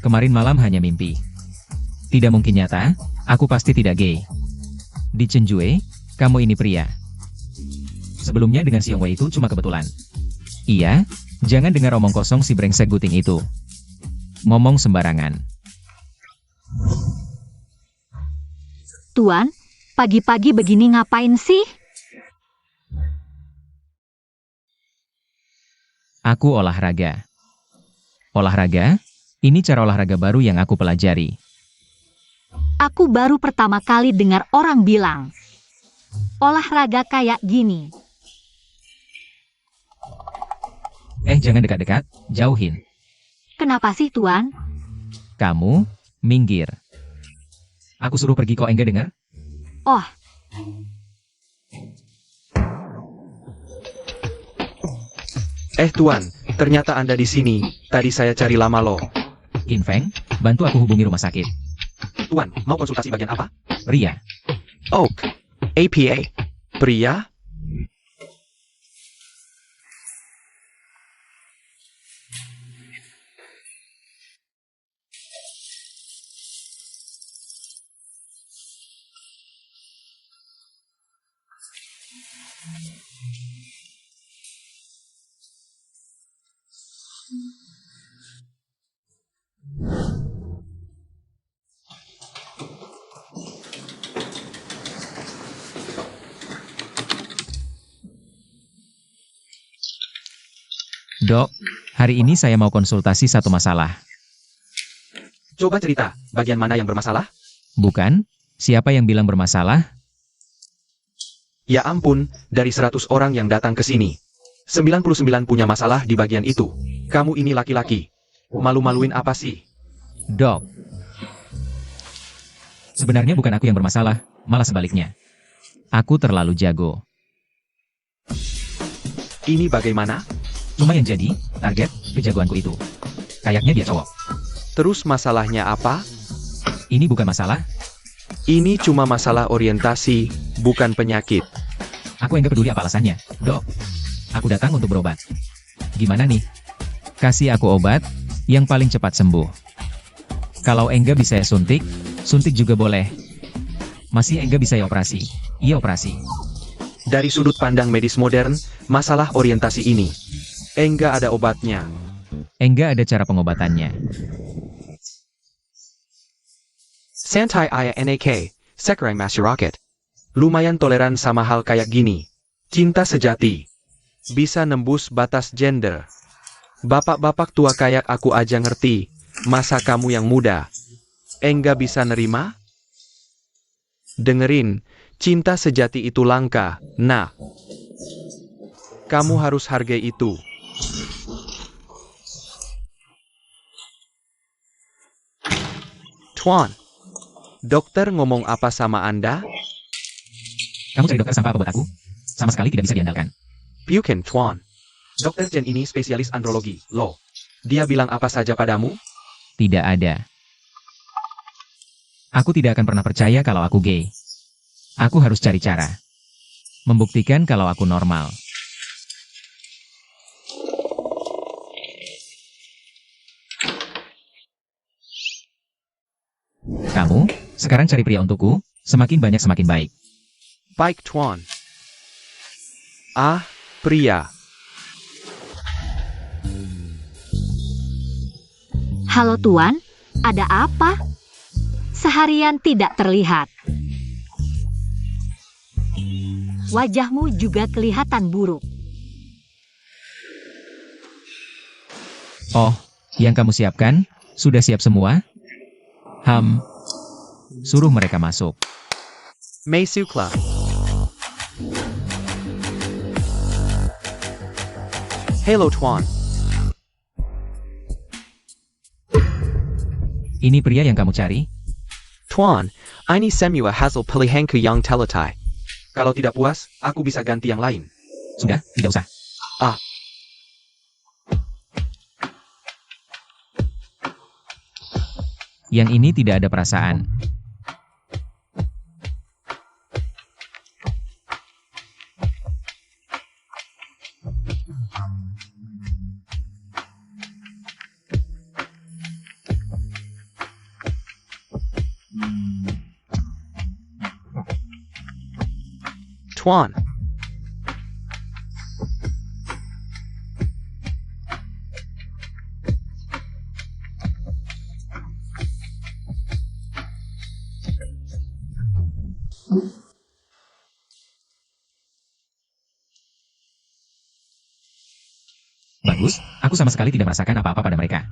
Kemarin malam hanya mimpi. Tidak mungkin nyata, aku pasti tidak gay. Di Chenjue, kamu ini pria. Sebelumnya dengan Xiong Wei itu cuma kebetulan. Iya, jangan dengar omong kosong si brengsek guting itu. Ngomong sembarangan. Tuan, pagi-pagi begini ngapain sih? Aku olahraga. Olahraga? Ini cara olahraga baru yang aku pelajari. Aku baru pertama kali dengar orang bilang olahraga kayak gini. Jangan dekat-dekat, jauhin. Kenapa sih, Tuan? Kamu, minggir. Aku suruh pergi kok enggak dengar? Oh, Tuan, ternyata Anda di sini. Tadi saya cari lama loh. Infeng, bantu aku hubungi rumah sakit. Tuan, mau konsultasi bagian apa? Pria. Oak. APA. Pria? Dok, hari ini saya mau konsultasi satu masalah. Coba cerita, bagian mana yang bermasalah? Bukan? Siapa yang bilang bermasalah? Ya ampun, dari 100 orang yang datang ke sini, 99 punya masalah di bagian itu. Kamu ini laki-laki. Malu-maluin apa sih? Dok. Sebenarnya bukan aku yang bermasalah, malah sebaliknya. Aku terlalu jago. Ini bagaimana? Cuma yang jadi target kejagoanku itu. Kayaknya dia cowok. Terus masalahnya apa? Ini bukan masalah. Ini cuma masalah orientasi, bukan penyakit. Aku enggak peduli apa alasannya. Dok, aku datang untuk berobat. Gimana nih? Kasih aku obat yang paling cepat sembuh. Kalau enggak bisa ya suntik juga boleh. Masih enggak bisa ya operasi. Iya operasi. Dari sudut pandang medis modern, masalah orientasi ini enggak ada obatnya. Enggak ada cara pengobatannya. Santai Aya NAK, Sekarang Masyarakat. Lumayan toleran sama hal kayak gini. Cinta sejati. Bisa nembus batas gender. Bapak-bapak tua kayak aku aja ngerti. Masa kamu yang muda enggak bisa nerima? Dengerin, cinta sejati itu langka. Nah, kamu harus hargai itu. Tuan, dokter ngomong apa sama Anda? Kamu cari dokter sampah apa buat aku? Sama sekali tidak bisa diandalkan. Bukan, Tuan. Dokter Chen ini spesialis andrologi, loh. Dia bilang apa saja padamu? Tidak ada. Aku tidak akan pernah percaya kalau aku gay. Aku harus cari cara. membuktikan kalau aku normal. Kamu, sekarang cari pria untukku, semakin banyak semakin baik. Baik Tuan. Ah, pria. Halo Tuan, ada apa? Seharian tidak terlihat. Wajahmu juga kelihatan buruk. Oh, yang kamu siapkan, sudah siap semua? Suruh mereka masuk. May Sukla. Hello Tuan. Ini pria yang kamu cari? Tuan, ini semua hasil pilihanku yang teletai. Kalau tidak puas, aku bisa ganti yang lain. Sudah, tidak usah. Yang ini tidak ada perasaan. Tuan. Bagus, aku sama sekali tidak merasakan apa-apa pada mereka.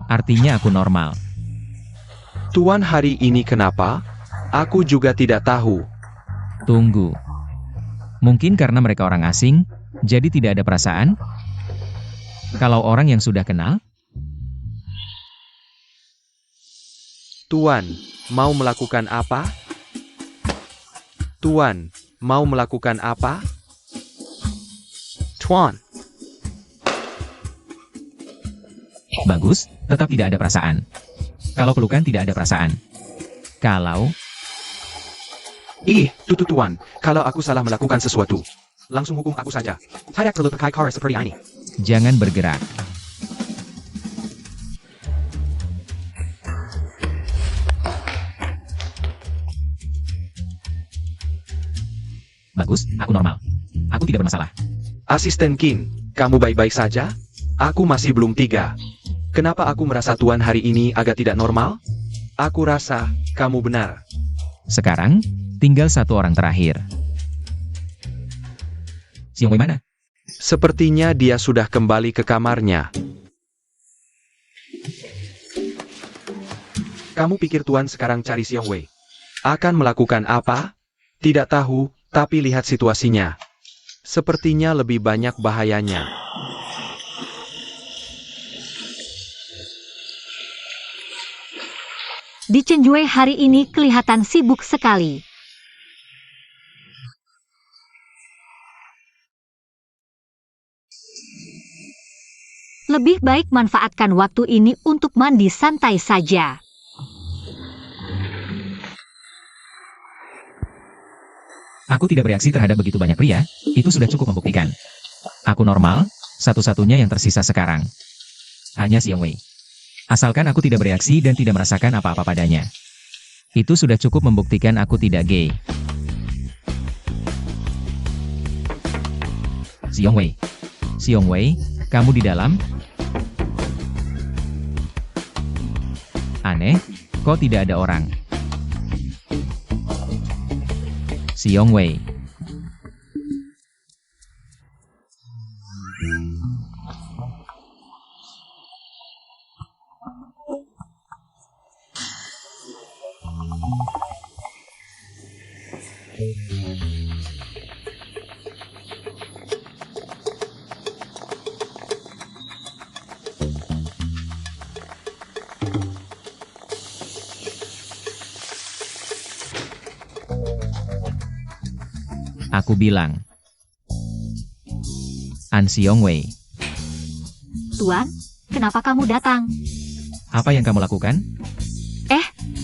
Artinya aku normal. Tuan hari ini kenapa? Aku juga tidak tahu. Tunggu. Mungkin karena mereka orang asing, jadi tidak ada perasaan? Kalau orang yang sudah kenal? Tuan, mau melakukan apa? Tuan, mau melakukan apa? Tuan. Bagus, tetap tidak ada perasaan. Kalau pelukan tidak ada perasaan. Kalau... Tuan, kalau aku salah melakukan sesuatu, langsung hukum aku saja. Tidak perlu pakai cara seperti ini. Jangan bergerak. Bagus, aku normal. Aku tidak bermasalah. Asisten Kin, kamu baik-baik saja? Aku masih belum 3. Kenapa aku merasa Tuan hari ini agak tidak normal? Aku rasa kamu benar. Sekarang, tinggal satu orang terakhir. Xiong Wei mana? Sepertinya dia sudah kembali ke kamarnya. Kamu pikir Tuan sekarang cari Xiong Wei? Akan melakukan apa? Tidak tahu, tapi lihat situasinya. Sepertinya lebih banyak bahayanya. Di Chenjue hari ini kelihatan sibuk sekali. Lebih baik manfaatkan waktu ini untuk mandi santai saja. Aku tidak bereaksi terhadap begitu banyak pria, itu sudah cukup membuktikan. Aku normal, satu-satunya yang tersisa sekarang. Hanya Xiong Wei. Asalkan aku tidak bereaksi dan tidak merasakan apa-apa padanya. Itu sudah cukup membuktikan aku tidak gay. Xiong Wei. Xiong Wei, kamu di dalam? Aneh, kok tidak ada orang? Xiong Wei. Aku bilang. An Xiong Wei. Tuan, kenapa kamu datang? Apa yang kamu lakukan?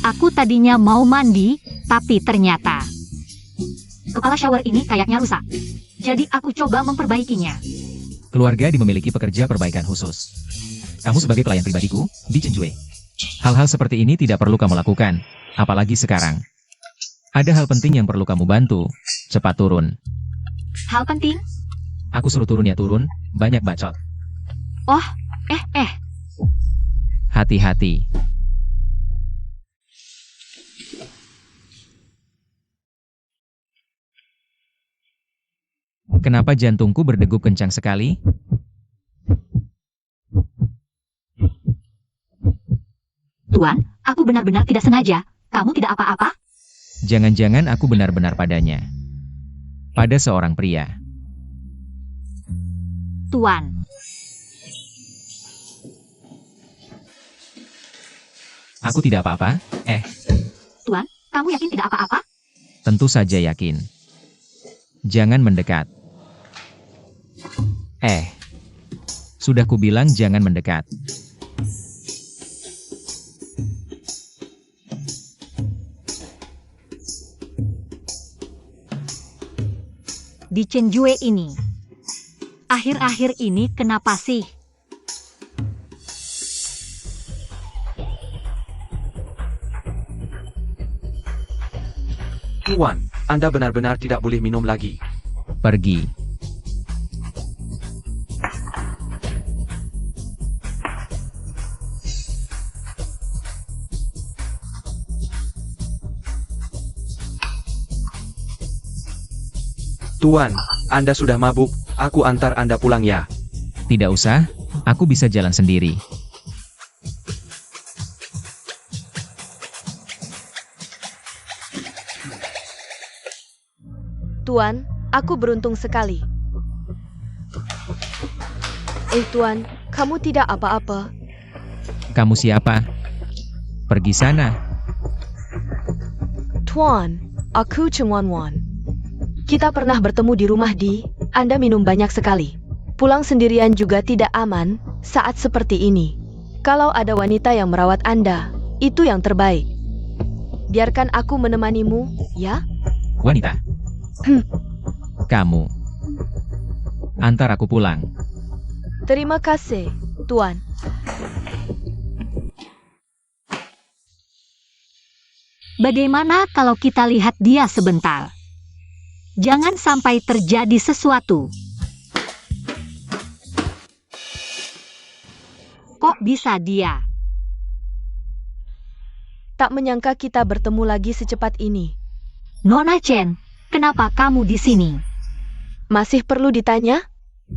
Aku tadinya mau mandi, tapi ternyata... Kepala shower ini kayaknya rusak. Jadi aku coba memperbaikinya. Keluarga memiliki pekerja perbaikan khusus. Kamu sebagai pelayan pribadiku, di Chenjue. Hal-hal seperti ini tidak perlu kamu lakukan, apalagi sekarang. Ada hal penting yang perlu kamu bantu. Cepat turun. Hal penting? Aku suruh turun ya turun, banyak bacot. Oh, Hati-hati. Kenapa jantungku berdegup kencang sekali? Tuan, aku benar-benar tidak sengaja. Kamu tidak apa-apa? Jangan-jangan aku benar-benar padanya. Pada seorang pria. Tuan, Aku tidak apa-apa? Tuan, kamu yakin tidak apa-apa? Tentu saja yakin. Jangan mendekat. Sudah kubilang jangan mendekat. Di Chenjue ini. Akhir-akhir ini kenapa sih? Tuan, Anda benar-benar tidak boleh minum lagi. Pergi. Tuan, Anda sudah mabuk, aku antar Anda pulang ya. Tidak usah, aku bisa jalan sendiri. Tuan, aku beruntung sekali. Tuan, kamu tidak apa-apa. Kamu siapa? Pergi sana. Tuan, aku Chengwanwan. Kita pernah bertemu di rumah Anda minum banyak sekali. Pulang sendirian juga tidak aman saat seperti ini. Kalau ada wanita yang merawat Anda, itu yang terbaik. Biarkan aku menemanimu, ya? Wanita. Kamu. Antar aku pulang. Terima kasih, Tuan. Bagaimana kalau kita lihat dia sebentar? Jangan sampai terjadi sesuatu. Kok bisa dia? Tak menyangka kita bertemu lagi secepat ini. Nona Chen, kenapa kamu di sini? Masih perlu ditanya?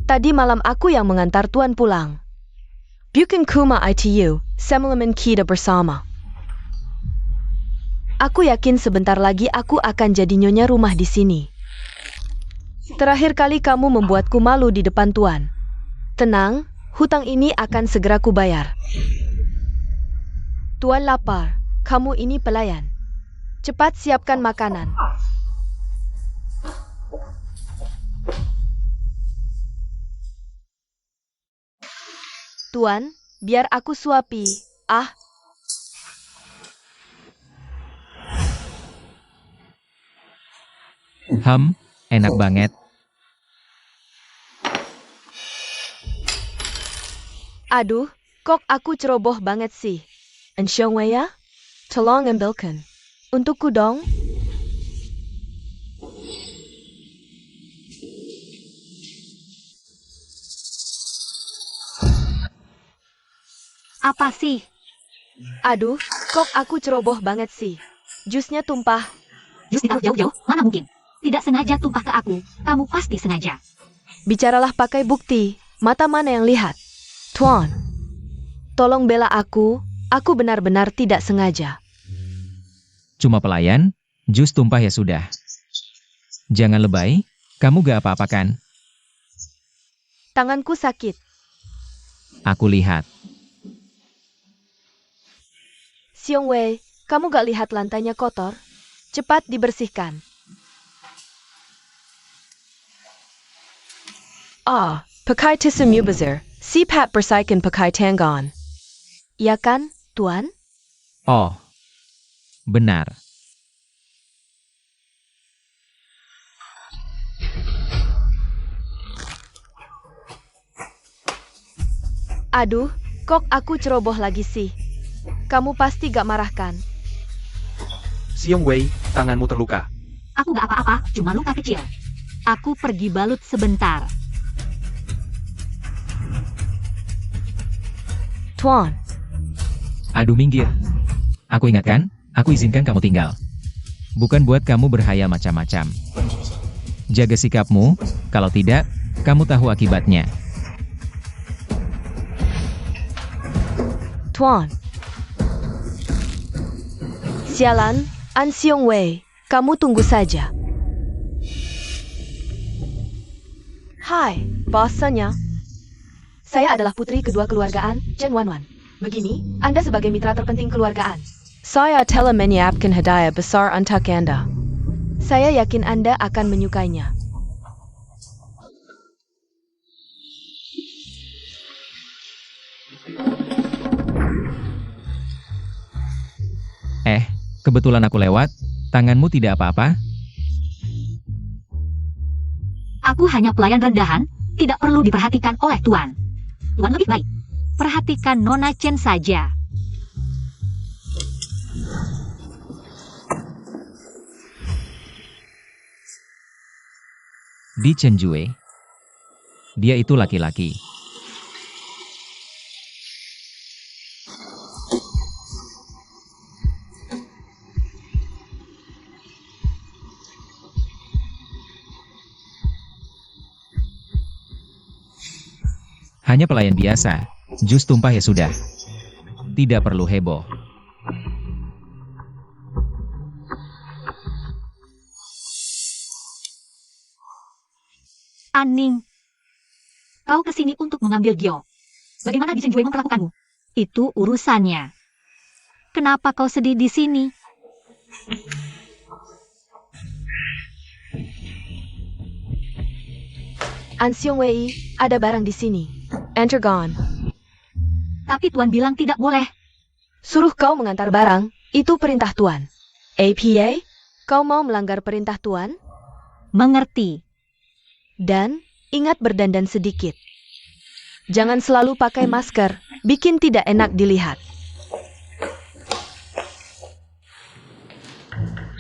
Tadi malam aku yang mengantar Tuan pulang. Bukan kuma ITU, semalaman kita bersama. Aku yakin sebentar lagi aku akan jadi nyonya rumah di sini. Terakhir kali kamu membuatku malu di depan Tuan. Tenang, hutang ini akan segera kubayar. Tuan lapar, kamu ini pelayan. Cepat siapkan makanan. Tuan, biar aku suapi. Enak banget. Aduh, kok aku ceroboh banget sih. Ensyong ya? Tolong ambilkan. Untukku dong. Apa sih? Aduh, kok aku ceroboh banget sih. Jusnya tumpah. Jus ditaruh jauh-jauh, mana mungkin? Tidak sengaja tumpah ke aku, kamu pasti sengaja. Bicaralah pakai bukti. Mata mana yang lihat? Tuan, tolong bela aku benar-benar tidak sengaja. Cuma pelayan, jus tumpah ya sudah. Jangan lebay, kamu gak apa-apa kan? Tanganku sakit. Aku lihat. Xiong Wei, kamu gak lihat lantainya kotor? Cepat dibersihkan. Pakai tisu mubazir. Sipat bersihkan pakai tangan. Ya kan, Tuan? Oh, benar. Aduh, kok aku ceroboh lagi sih? Kamu pasti gak marah kan? Xiong Wei, tanganmu terluka. Aku gak apa-apa, cuma luka kecil. Aku pergi balut sebentar. Tuan, Aduh minggir. Aku ingatkan, aku izinkan kamu tinggal. Bukan buat kamu berhayal macam-macam. Jaga sikapmu, kalau tidak, kamu tahu akibatnya. Tuan. Sialan, An Xiong Wei, kamu tunggu saja. Hai, bosannya. Saya adalah putri kedua keluargaan, Chen Wanwan. Begini, Anda sebagai mitra terpenting keluargaan. Saya telah menyiapkan hadiah besar untuk Anda. Saya yakin Anda akan menyukainya. Kebetulan aku lewat, tanganmu tidak apa-apa? Aku hanya pelayan rendahan, tidak perlu diperhatikan oleh Tuan. Tuan lebih baik. Perhatikan Nona Chen saja. Di Chenjue. Dia itu laki-laki. Hanya pelayan biasa, jus tumpah ya sudah. Tidak perlu heboh. Aning, kau kesini untuk mengambil Gyo. Bagaimana Di Chenjue memperlakukanmu? Itu urusannya. Kenapa kau sedih di sini? An Xiong Wei, ada barang di sini. Enter gone. Tapi Tuan bilang tidak boleh. Suruh kau mengantar barang, itu perintah Tuan. APA, kau mau melanggar perintah Tuan? Mengerti. Dan, ingat berdandan sedikit. Jangan selalu pakai masker, bikin tidak enak dilihat.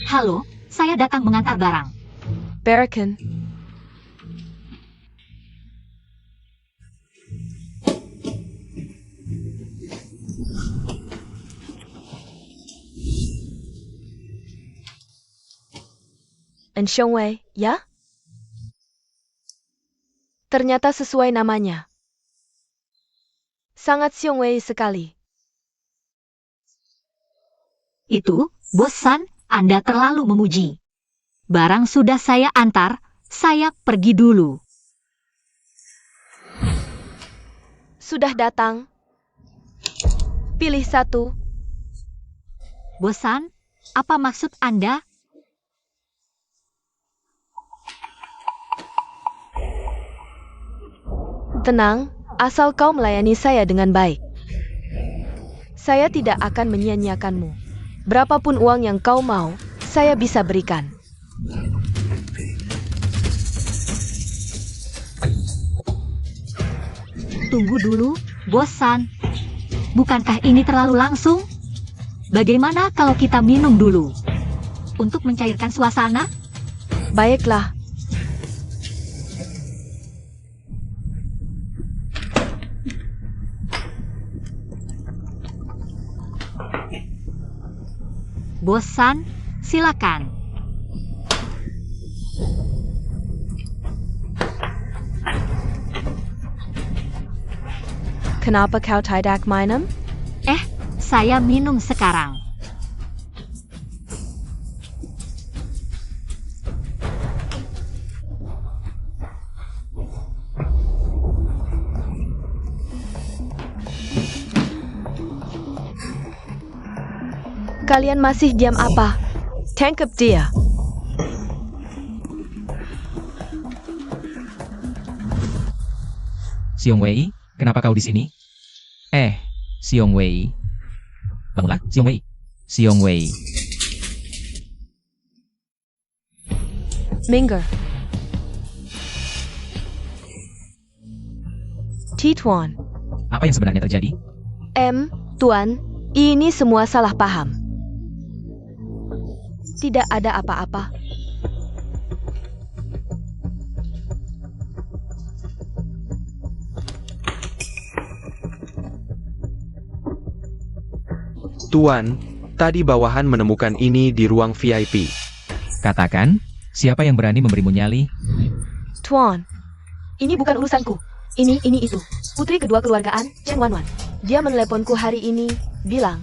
Halo, saya datang mengantar barang. Barakan. An Xiong Wei, ya? Ternyata sesuai namanya. Sangat Xiong Wei sekali. Itu, bosan, Anda terlalu memuji. Barang sudah saya antar, saya pergi dulu. Sudah datang. Pilih satu. Bosan? Apa maksud Anda? Tenang, asal kau melayani saya dengan baik. Saya tidak akan menyia-nyiakanmu. Berapapun uang yang kau mau, saya bisa berikan. Tunggu dulu, bosan. Bukankah ini terlalu langsung? Bagaimana kalau kita minum dulu? Untuk mencairkan suasana? Baiklah. Bosan, silakan. Kenapa kau tidak minum? Saya minum sekarang. Kalian masih diam apa? Tangkap dia. Xiong Wei, kenapa kau di sini? Xiong Wei. Bangunlah, Xiong Wei. Xiong Wei. Minggir. Tituan. Apa Apa yang sebenarnya terjadi? Tuan, ini semua salah paham. Tidak ada apa-apa. Tuan, tadi bawahan menemukan ini di ruang VIP. Katakan, siapa yang berani memberimu nyali? Tuan, ini bukan urusanku. Ini itu. Putri kedua keluargaan, Chen Wanwan. Dia meneleponku hari ini, bilang,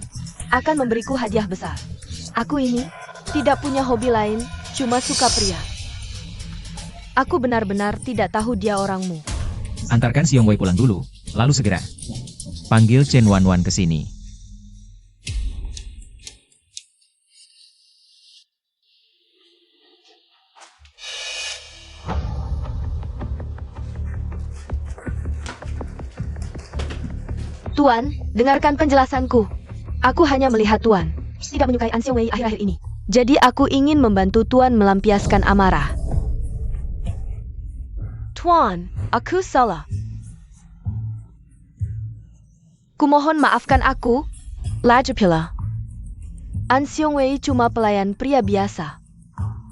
akan memberiku hadiah besar. Aku ini tidak punya hobi lain, cuma suka pria. Aku benar-benar tidak tahu dia orangmu. Antarkan Xiong Wei pulang dulu, lalu segera panggil Chen Wanwan ke sini. Tuan, dengarkan penjelasanku. Aku hanya melihat Tuan tidak menyukai An Xiong Wei akhir-akhir ini. Jadi aku ingin membantu Tuan melampiaskan amarah. Tuan, aku salah. Kumohon maafkan aku, Lajapila. An Xiong Wei cuma pelayan pria biasa.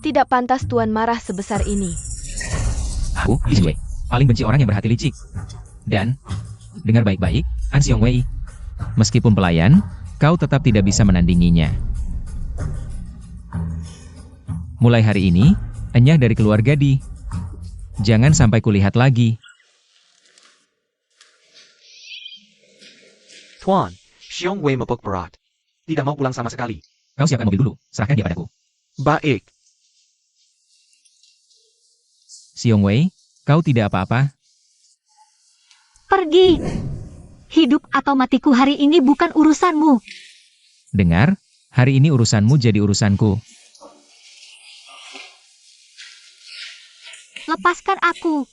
Tidak pantas Tuan marah sebesar ini. Aku, Li Xiong Wei, paling benci orang yang berhati licik. Dan, dengar baik-baik, An Xiong Wei. Meskipun pelayan, kau tetap tidak bisa menandinginya. Mulai hari ini, enyah dari keluarga Di. Jangan sampai kulihat lagi. Tuan, Xiong Wei mabuk berat. Tidak mau pulang sama sekali. Kau siapkan mobil dulu, serahkan dia padaku. Baik. Xiong Wei, kau tidak apa-apa? Pergi. Hidup atau matiku hari ini bukan urusanmu. Dengar, hari ini urusanmu jadi urusanku. Lepaskan aku.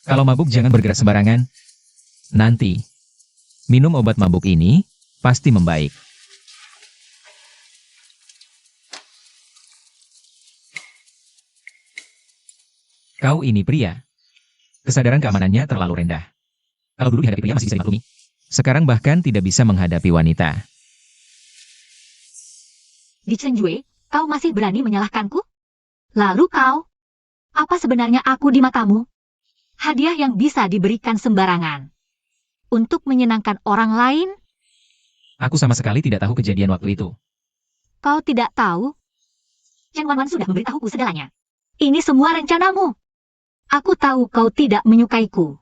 Kalau mabuk jangan bergerak sembarangan. Nanti, minum obat mabuk ini, pasti membaik. Kau ini pria. Kesadaran keamanannya terlalu rendah. Kalau dulu dihadapi pria masih bisa dimaklumi. Sekarang bahkan tidak bisa menghadapi wanita. Di Chenjue, kau masih berani menyalahkanku? Lalu kau? Apa sebenarnya aku di matamu? Hadiah yang bisa diberikan sembarangan. Untuk menyenangkan orang lain? Aku sama sekali tidak tahu kejadian waktu itu. Kau tidak tahu? Chen Wanwan sudah memberitahuku segalanya. Ini semua rencanamu. Aku tahu kau tidak menyukaiku.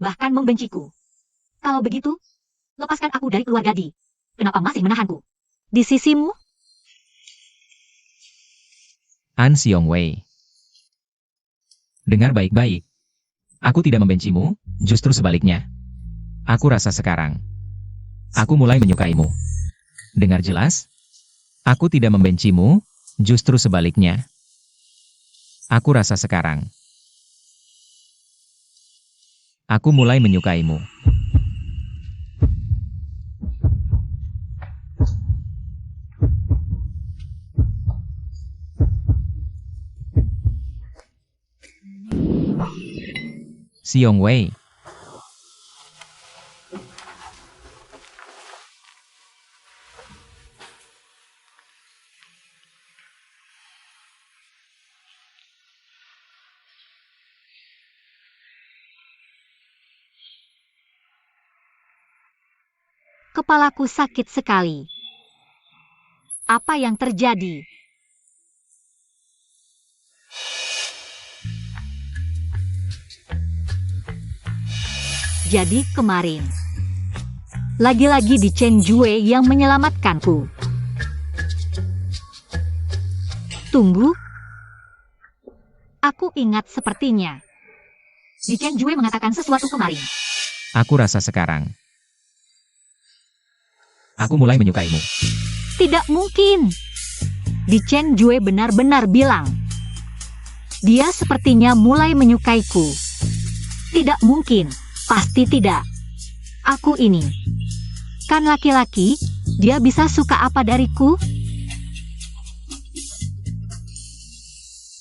Bahkan membenciku. Kalau begitu, lepaskan aku dari keluarga Di. Kenapa masih menahanku? Di sisimu? An Xiong Wei. Dengar baik-baik. Aku tidak membencimu, justru sebaliknya. Aku rasa sekarang. Aku mulai menyukaimu. Dengar jelas? Aku tidak membencimu, justru sebaliknya. Aku rasa sekarang. Aku mulai menyukaimu. Xiong Wei. Kepalaku sakit sekali. Apa yang terjadi? Jadi kemarin, lagi-lagi di Chenjue yang menyelamatkanku. Tunggu. Aku ingat sepertinya. Di Chenjue mengatakan sesuatu kemarin. Aku rasa sekarang. Aku mulai menyukaimu. Tidak mungkin. Di Chenjue benar-benar bilang. Dia sepertinya mulai menyukaiku. Tidak mungkin. Pasti tidak. Aku ini. Kan laki-laki, Dia bisa suka apa dariku?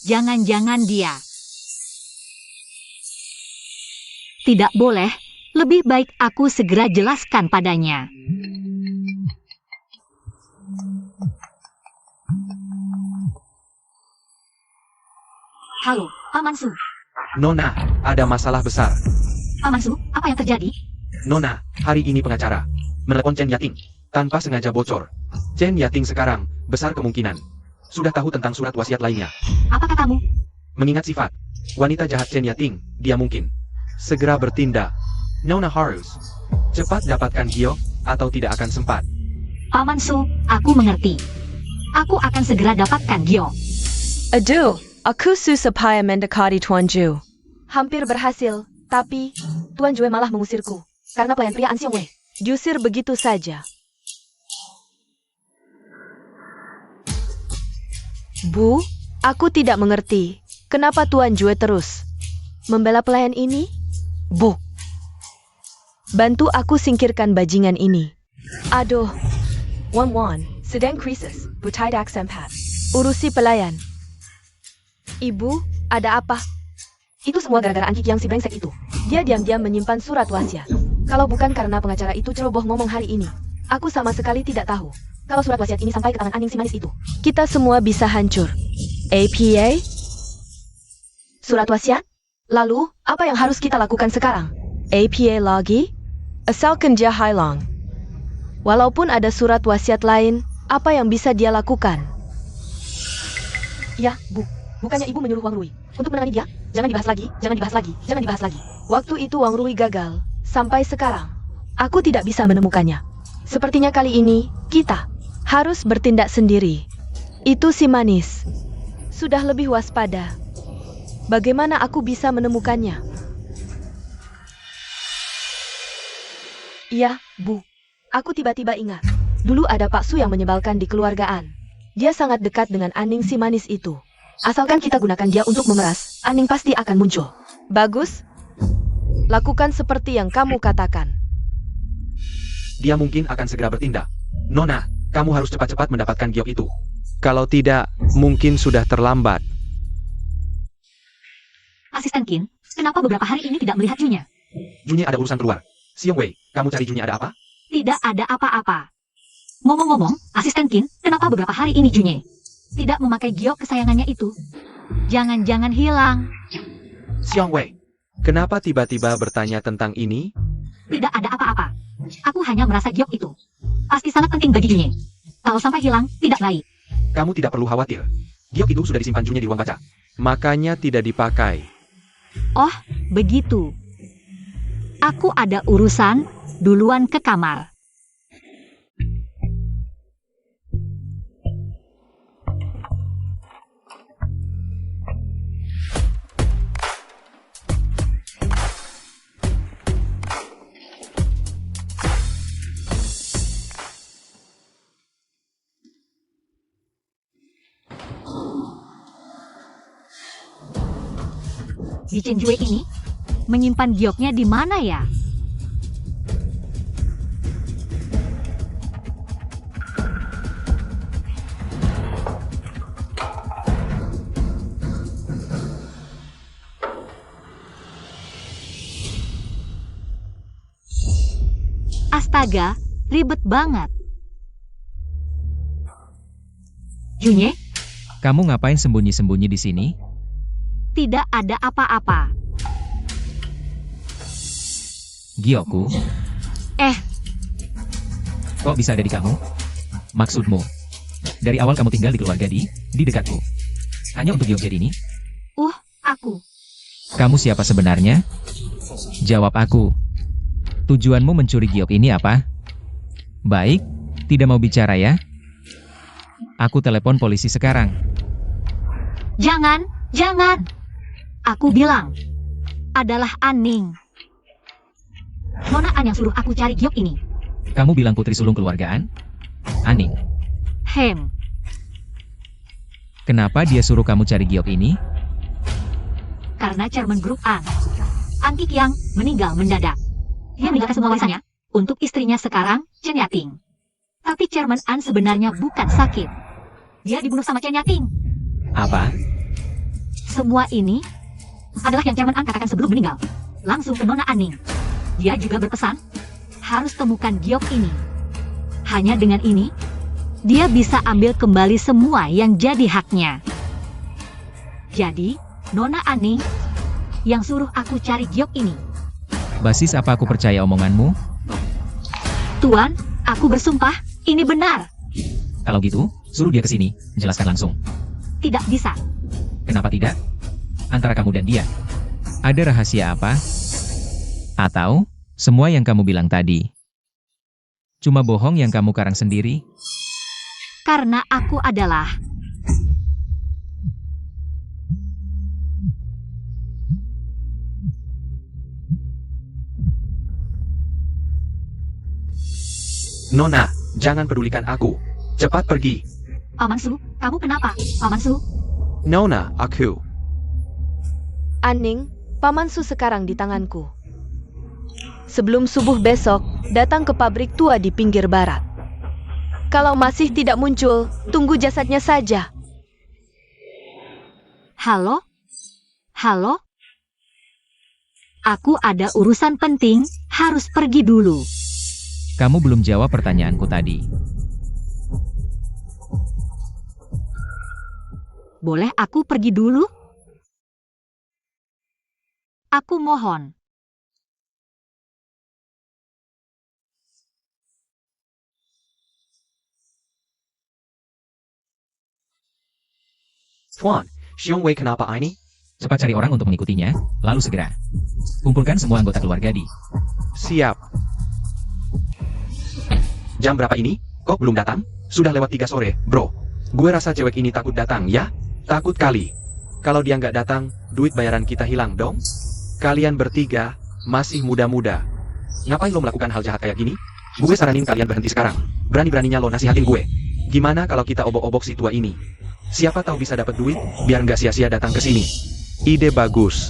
Jangan-jangan dia. Tidak boleh, lebih baik aku segera jelaskan padanya. Halo, Paman Su. Nona, ada masalah besar. Paman Su, apa yang terjadi? Nona, hari ini pengacara menelepon Chen Yating tanpa sengaja bocor. Chen Yating sekarang besar kemungkinan sudah tahu tentang surat wasiat lainnya. Apa katamu? Mengingat sifat wanita jahat Chen Yating, dia mungkin segera bertindak. Nona harus cepat dapatkan giok atau tidak akan sempat. Paman Su, aku mengerti. Aku akan segera dapatkan Gyo. Aduh, aku susah payah mendekati Tuan Ju. Hampir berhasil, tapi Tuan Jue malah mengusirku. Karena pelayan pria An Xiong Wei. Diusir begitu saja. Bu, aku tidak mengerti. Kenapa Tuan Jue terus membela pelayan ini? Bu, bantu aku singkirkan bajingan ini. Aduh, Wan, sedang krisis, Butaidak Sempat. Urusi pelayan. Ibu, ada apa? Itu semua gara-gara Anki yang si brengsek itu. Dia diam-diam menyimpan surat wasiat. Kalau bukan karena pengacara itu ceroboh ngomong hari ini, aku sama sekali tidak tahu kalau surat wasiat ini sampai ke tangan Aning si manis itu. Kita semua bisa hancur. APA? Surat wasiat? Lalu, apa yang harus kita lakukan sekarang? APA lagi? Asalkan dia hilang. Walaupun ada surat wasiat lain, apa yang bisa dia lakukan? Ya, Bu. Bukannya Ibu menyuruh Wang Rui untuk menangani dia? Jangan dibahas lagi, jangan dibahas lagi, jangan dibahas lagi. Waktu itu Wang Rui gagal. Sampai sekarang, aku tidak bisa menemukannya. Sepertinya kali ini, kita harus bertindak sendiri. Itu si manis. Sudah lebih waspada. Bagaimana aku bisa menemukannya? Iya, Bu. Aku tiba-tiba ingat. Dulu ada Pak Su yang menyebalkan di keluargaan. Dia sangat dekat dengan Aning si manis itu. Asalkan kita gunakan dia untuk memeras, Aning pasti akan muncul. Bagus. Lakukan seperti yang kamu katakan. Dia mungkin akan segera bertindak. Nona, kamu harus cepat-cepat mendapatkan giok itu. Kalau tidak, mungkin sudah terlambat. Asisten Qin, kenapa beberapa hari ini tidak melihat Junya? Junya ada urusan keluar. Xiong Wei, kamu cari Junya ada apa? Tidak ada apa-apa. Ngomong-ngomong, Asisten Qin, kenapa beberapa hari ini Junye tidak memakai giok kesayangannya itu? Jangan-jangan hilang. Xiong Wei, Kenapa tiba-tiba bertanya tentang ini? Tidak ada apa-apa. Aku hanya merasa giok itu pasti sangat penting bagi Junye. Kalau sampai hilang, tidak baik. kamu tidak perlu khawatir. Giok itu sudah disimpan Junya di ruang baca. Makanya tidak dipakai. Oh, begitu. Aku ada urusan, duluan ke kamar. Di Chenjue ini, menyimpan gioknya di mana ya? Astaga, ribet banget. Junye, Kamu ngapain sembunyi-sembunyi di sini? tidak ada apa-apa. Gioku, Eh, kok bisa ada di kamu? Maksudmu, dari awal kamu tinggal di keluarga di dekatku. Hanya untuk giok jadi ini? aku. Kamu siapa sebenarnya? Jawab aku. Tujuanmu mencuri giok ini apa? Baik, tidak mau bicara ya? Aku telepon polisi sekarang. Jangan, jangan. Aku bilang, adalah Aning. Nona An yang suruh aku cari giok ini. Kamu bilang putri sulung keluargaan? Aning, Hem, kenapa dia suruh kamu cari giok ini? karena chairman grup An, Anki Yang, meninggal mendadak. Dia meninggalkan semua warisannya untuk istrinya sekarang, Chen Yating. Tapi Chairman An sebenarnya bukan sakit. Dia dibunuh sama Chen Yating. Apa? Semua ini adalah yang Chairman An katakan sebelum meninggal. Langsung ke Nona Aning. Dia juga berpesan, harus temukan giok ini. Hanya dengan ini, dia bisa ambil kembali semua yang jadi haknya. Jadi, Nona Aning yang suruh aku cari giok ini. Basis apa aku percaya omonganmu? Tuan, aku bersumpah, ini benar. Kalau gitu, suruh dia ke sini, jelaskan langsung. Tidak bisa. Kenapa tidak? Antara kamu dan dia, ada rahasia apa? Atau, semua yang kamu bilang tadi, cuma bohong yang kamu karang sendiri? Karena aku adalah Nona, jangan pedulikan aku. Cepat pergi. Paman Su, kamu kenapa? Paman Su, Nona, aku. Aning, Paman Su sekarang di tanganku. Sebelum subuh besok, datang ke pabrik tua di pinggir barat. Kalau masih tidak muncul, tunggu jasadnya saja. halo? Halo? Aku ada urusan penting, harus pergi dulu. Kamu belum jawab pertanyaanku tadi. Boleh aku pergi dulu? Aku mohon. Tuan, Xiong Wei kenapa ini? Cepat cari orang untuk mengikutinya, lalu segera kumpulkan semua anggota keluarga di... Siap. Jam berapa ini? Kok belum datang? Sudah lewat 3 sore, bro. Gue rasa cewek ini takut datang, ya? Takut kali. Kalau dia nggak datang, duit bayaran kita hilang dong. Kalian bertiga, masih muda-muda. Ngapain lo melakukan hal jahat kayak gini? Gue saranin kalian berhenti sekarang. Berani-beraninya lo nasihatin gue. Gimana kalau kita obok-obok si tua ini? Siapa tahu bisa dapat duit, biar nggak sia-sia datang ke sini. Ide bagus.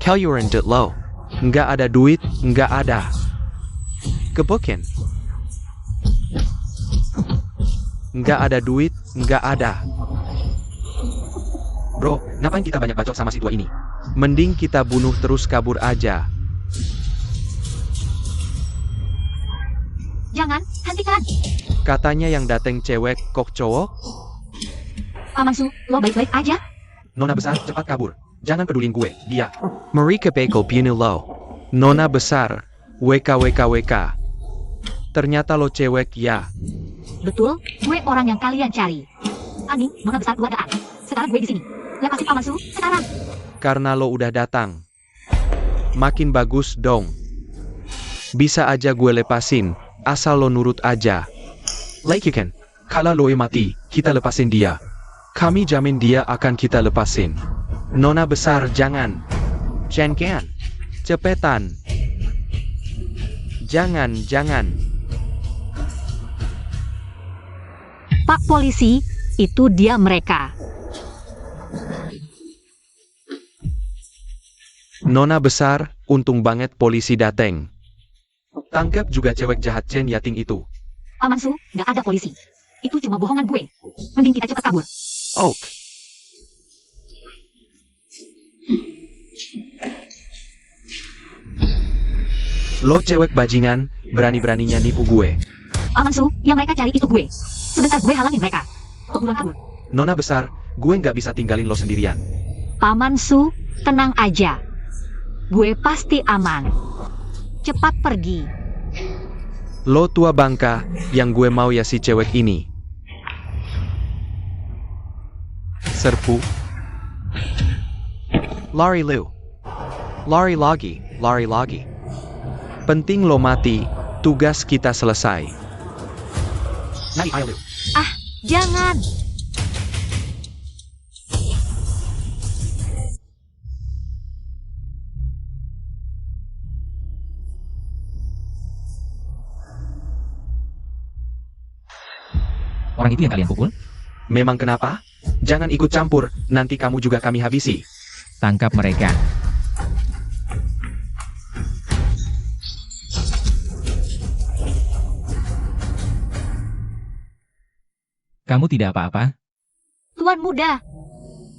Tell you in lo. Nggak ada duit, nggak ada. Kebukin. Nggak ada duit, nggak ada. Bro, ngapain kita banyak bacot sama si tua ini? Mending kita bunuh terus kabur aja. Jangan, hentikan. Katanya yang dateng cewek kok cowok? Paman Su, lo baik-baik aja? Nona besar, cepat kabur. Jangan pedulin gue, dia. Mereka peko pianu lo. Nona besar, WK. Ternyata lo cewek ya. Betul, gue orang yang kalian cari. Aning, Nona besar keluargaan. Sekarang gue di sini. Lepasin Paman Su, sekarang. Karena lo udah datang. Makin bagus dong. Bisa aja gue lepasin, asal lo nurut aja. Like you can. Kalau lo mati, kita lepasin dia. Kami jamin dia akan kita lepasin. Nona besar jangan. Jangan. Cepetan. Jangan. Pak polisi, itu dia mereka. Nona besar, untung banget polisi dateng. Tangkap juga cewek jahat Chen Yating itu. Paman Su, nggak ada polisi. Itu cuma bohongan gue. Mending kita cepat kabur. Oh. Lo cewek bajingan, berani-beraninya nipu gue. Paman Su, yang mereka cari itu gue. Sebentar gue halangin mereka. Keburuan kabur. Nona besar, gue nggak bisa tinggalin lo sendirian. Paman Su, tenang aja. Gue pasti aman. Cepat pergi. Lo tua bangka, yang gue mau ya si cewek ini. Serpu. Lari lu. Lari lagi. Penting lo mati, tugas kita selesai. Nai, ayo lu. Ah, jangan. Orang itu yang kalian pukul? Memang kenapa? Jangan ikut campur, nanti kamu juga kami habisi. Tangkap mereka. Kamu tidak apa-apa? Tuan Muda,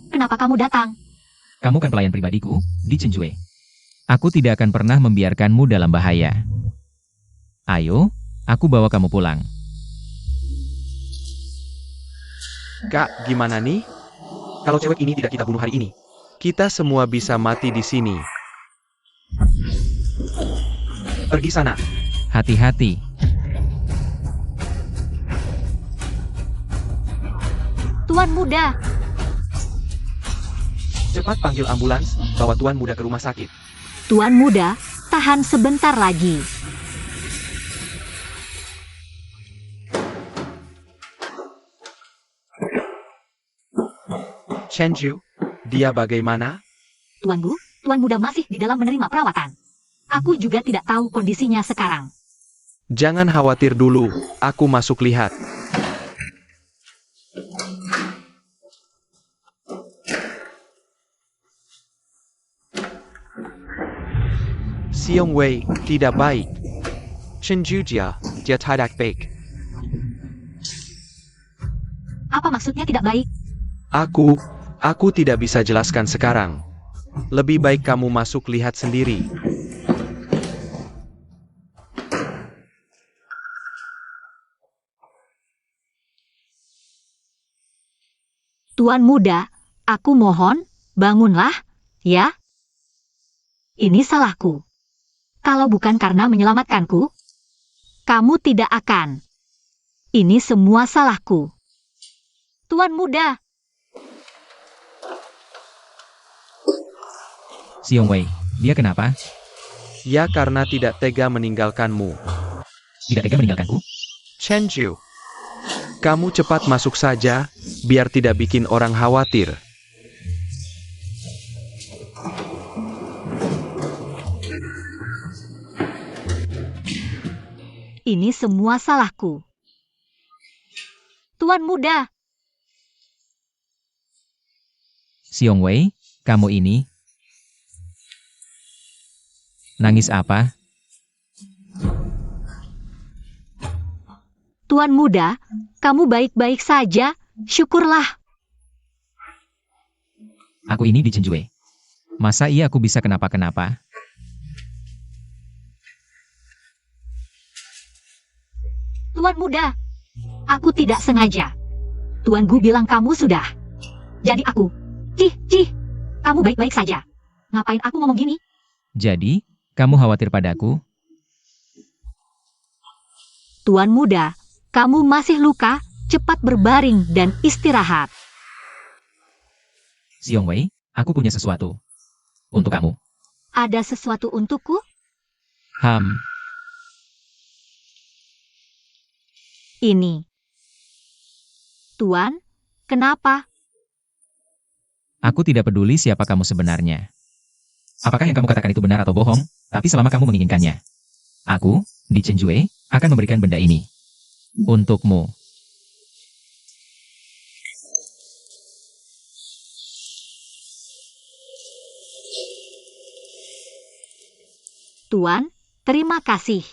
kenapa kamu datang? Kamu kan pelayan pribadiku di Chenjue. Aku tidak akan pernah membiarkanmu dalam bahaya. Ayo, aku bawa kamu pulang. Kak, gimana nih? Kalau cewek ini tidak kita bunuh hari ini, Kita semua bisa mati di sini. pergi sana. Hati-hati. Tuan Muda, Cepat panggil ambulans, bawa Tuan Muda ke rumah sakit. Tuan Muda, tahan sebentar lagi. Chenju, dia bagaimana? Tuanku, Tuan Muda masih di dalam menerima perawatan. Aku juga tidak tahu kondisinya sekarang. Jangan khawatir dulu, aku masuk lihat. Xiong Wei tidak baik. Chenju dia tidak baik. Apa maksudnya tidak baik? Aku tidak bisa jelaskan sekarang. Lebih baik kamu masuk lihat sendiri. Tuan Muda, aku mohon, bangunlah, ya. Ini salahku. Kalau bukan karena menyelamatkanku, kamu tidak akan. Ini semua salahku. Tuan Muda, Xiong Wei, dia kenapa? Ya karena tidak tega meninggalkanmu. Tidak tega meninggalkanku? Chenju, kamu cepat masuk saja, biar tidak bikin orang khawatir. ini semua salahku. Tuan Muda, Xiong Wei, kamu ini... Nangis apa? Tuan Muda, kamu baik-baik saja, syukurlah. Aku ini di Chenjue. Masa iya aku bisa kenapa-kenapa? Tuan Muda, aku tidak sengaja. Tuanku bilang kamu sudah. Jadi aku, kamu baik-baik saja. Ngapain aku ngomong gini? Jadi, kamu khawatir padaku? Tuan Muda, kamu masih luka, cepat berbaring dan istirahat. Xiong Wei, aku punya sesuatu. Untuk kamu. Ada sesuatu untukku? Ini. Tuan, kenapa? Aku tidak peduli siapa kamu sebenarnya. Apakah yang kamu katakan itu benar atau bohong, tapi selama kamu menginginkannya. Aku, di Chenjue, akan memberikan benda ini. Untukmu. Tuan, terima kasih.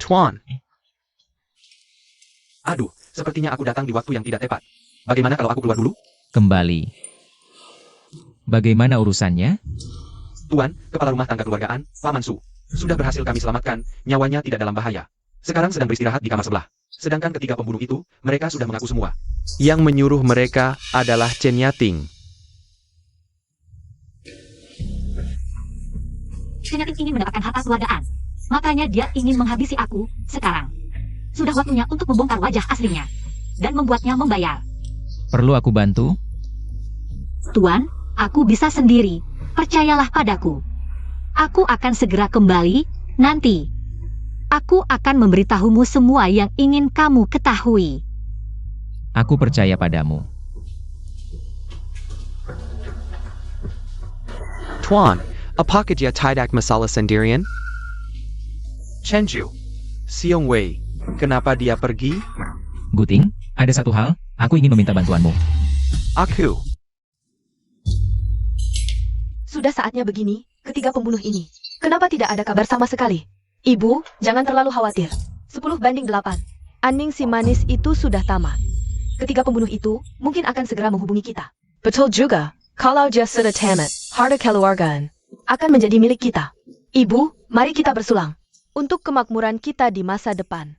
Tuan, Aduh, sepertinya aku datang di waktu yang tidak tepat. Bagaimana kalau aku keluar dulu? Kembali. Bagaimana urusannya? Tuan, kepala rumah tangga keluargaan, Paman Su. Sudah berhasil kami selamatkan, nyawanya tidak dalam bahaya. Sekarang sedang beristirahat di kamar sebelah. Sedangkan ketiga pembunuh itu, mereka sudah mengaku semua. yang menyuruh mereka adalah Chen Yating. Chen Yating ingin mendapatkan harta keluargaan. Makanya dia ingin menghabisi aku sekarang. Sudah waktunya untuk membongkar wajah aslinya. Dan membuatnya membayar. Perlu aku bantu? Tuan, aku bisa sendiri. Percayalah padaku. Aku akan segera kembali, nanti. Aku akan memberitahumu semua yang ingin kamu ketahui. Aku percaya padamu. Tuan, apakah dia tidak masalah sendirian? Chenju, Xiong Wei, kenapa dia pergi? Guting, ada satu hal, aku ingin meminta bantuanmu. sudah saatnya begini, ketiga pembunuh ini. Kenapa tidak ada kabar sama sekali? Ibu, jangan terlalu khawatir. 10-8. Aning si manis itu sudah tamat. Ketiga pembunuh itu mungkin akan segera menghubungi kita. Betul juga, kalau dia sudah tamat, harta keluargaan akan menjadi milik kita. Ibu, mari kita bersulang untuk kemakmuran kita di masa depan.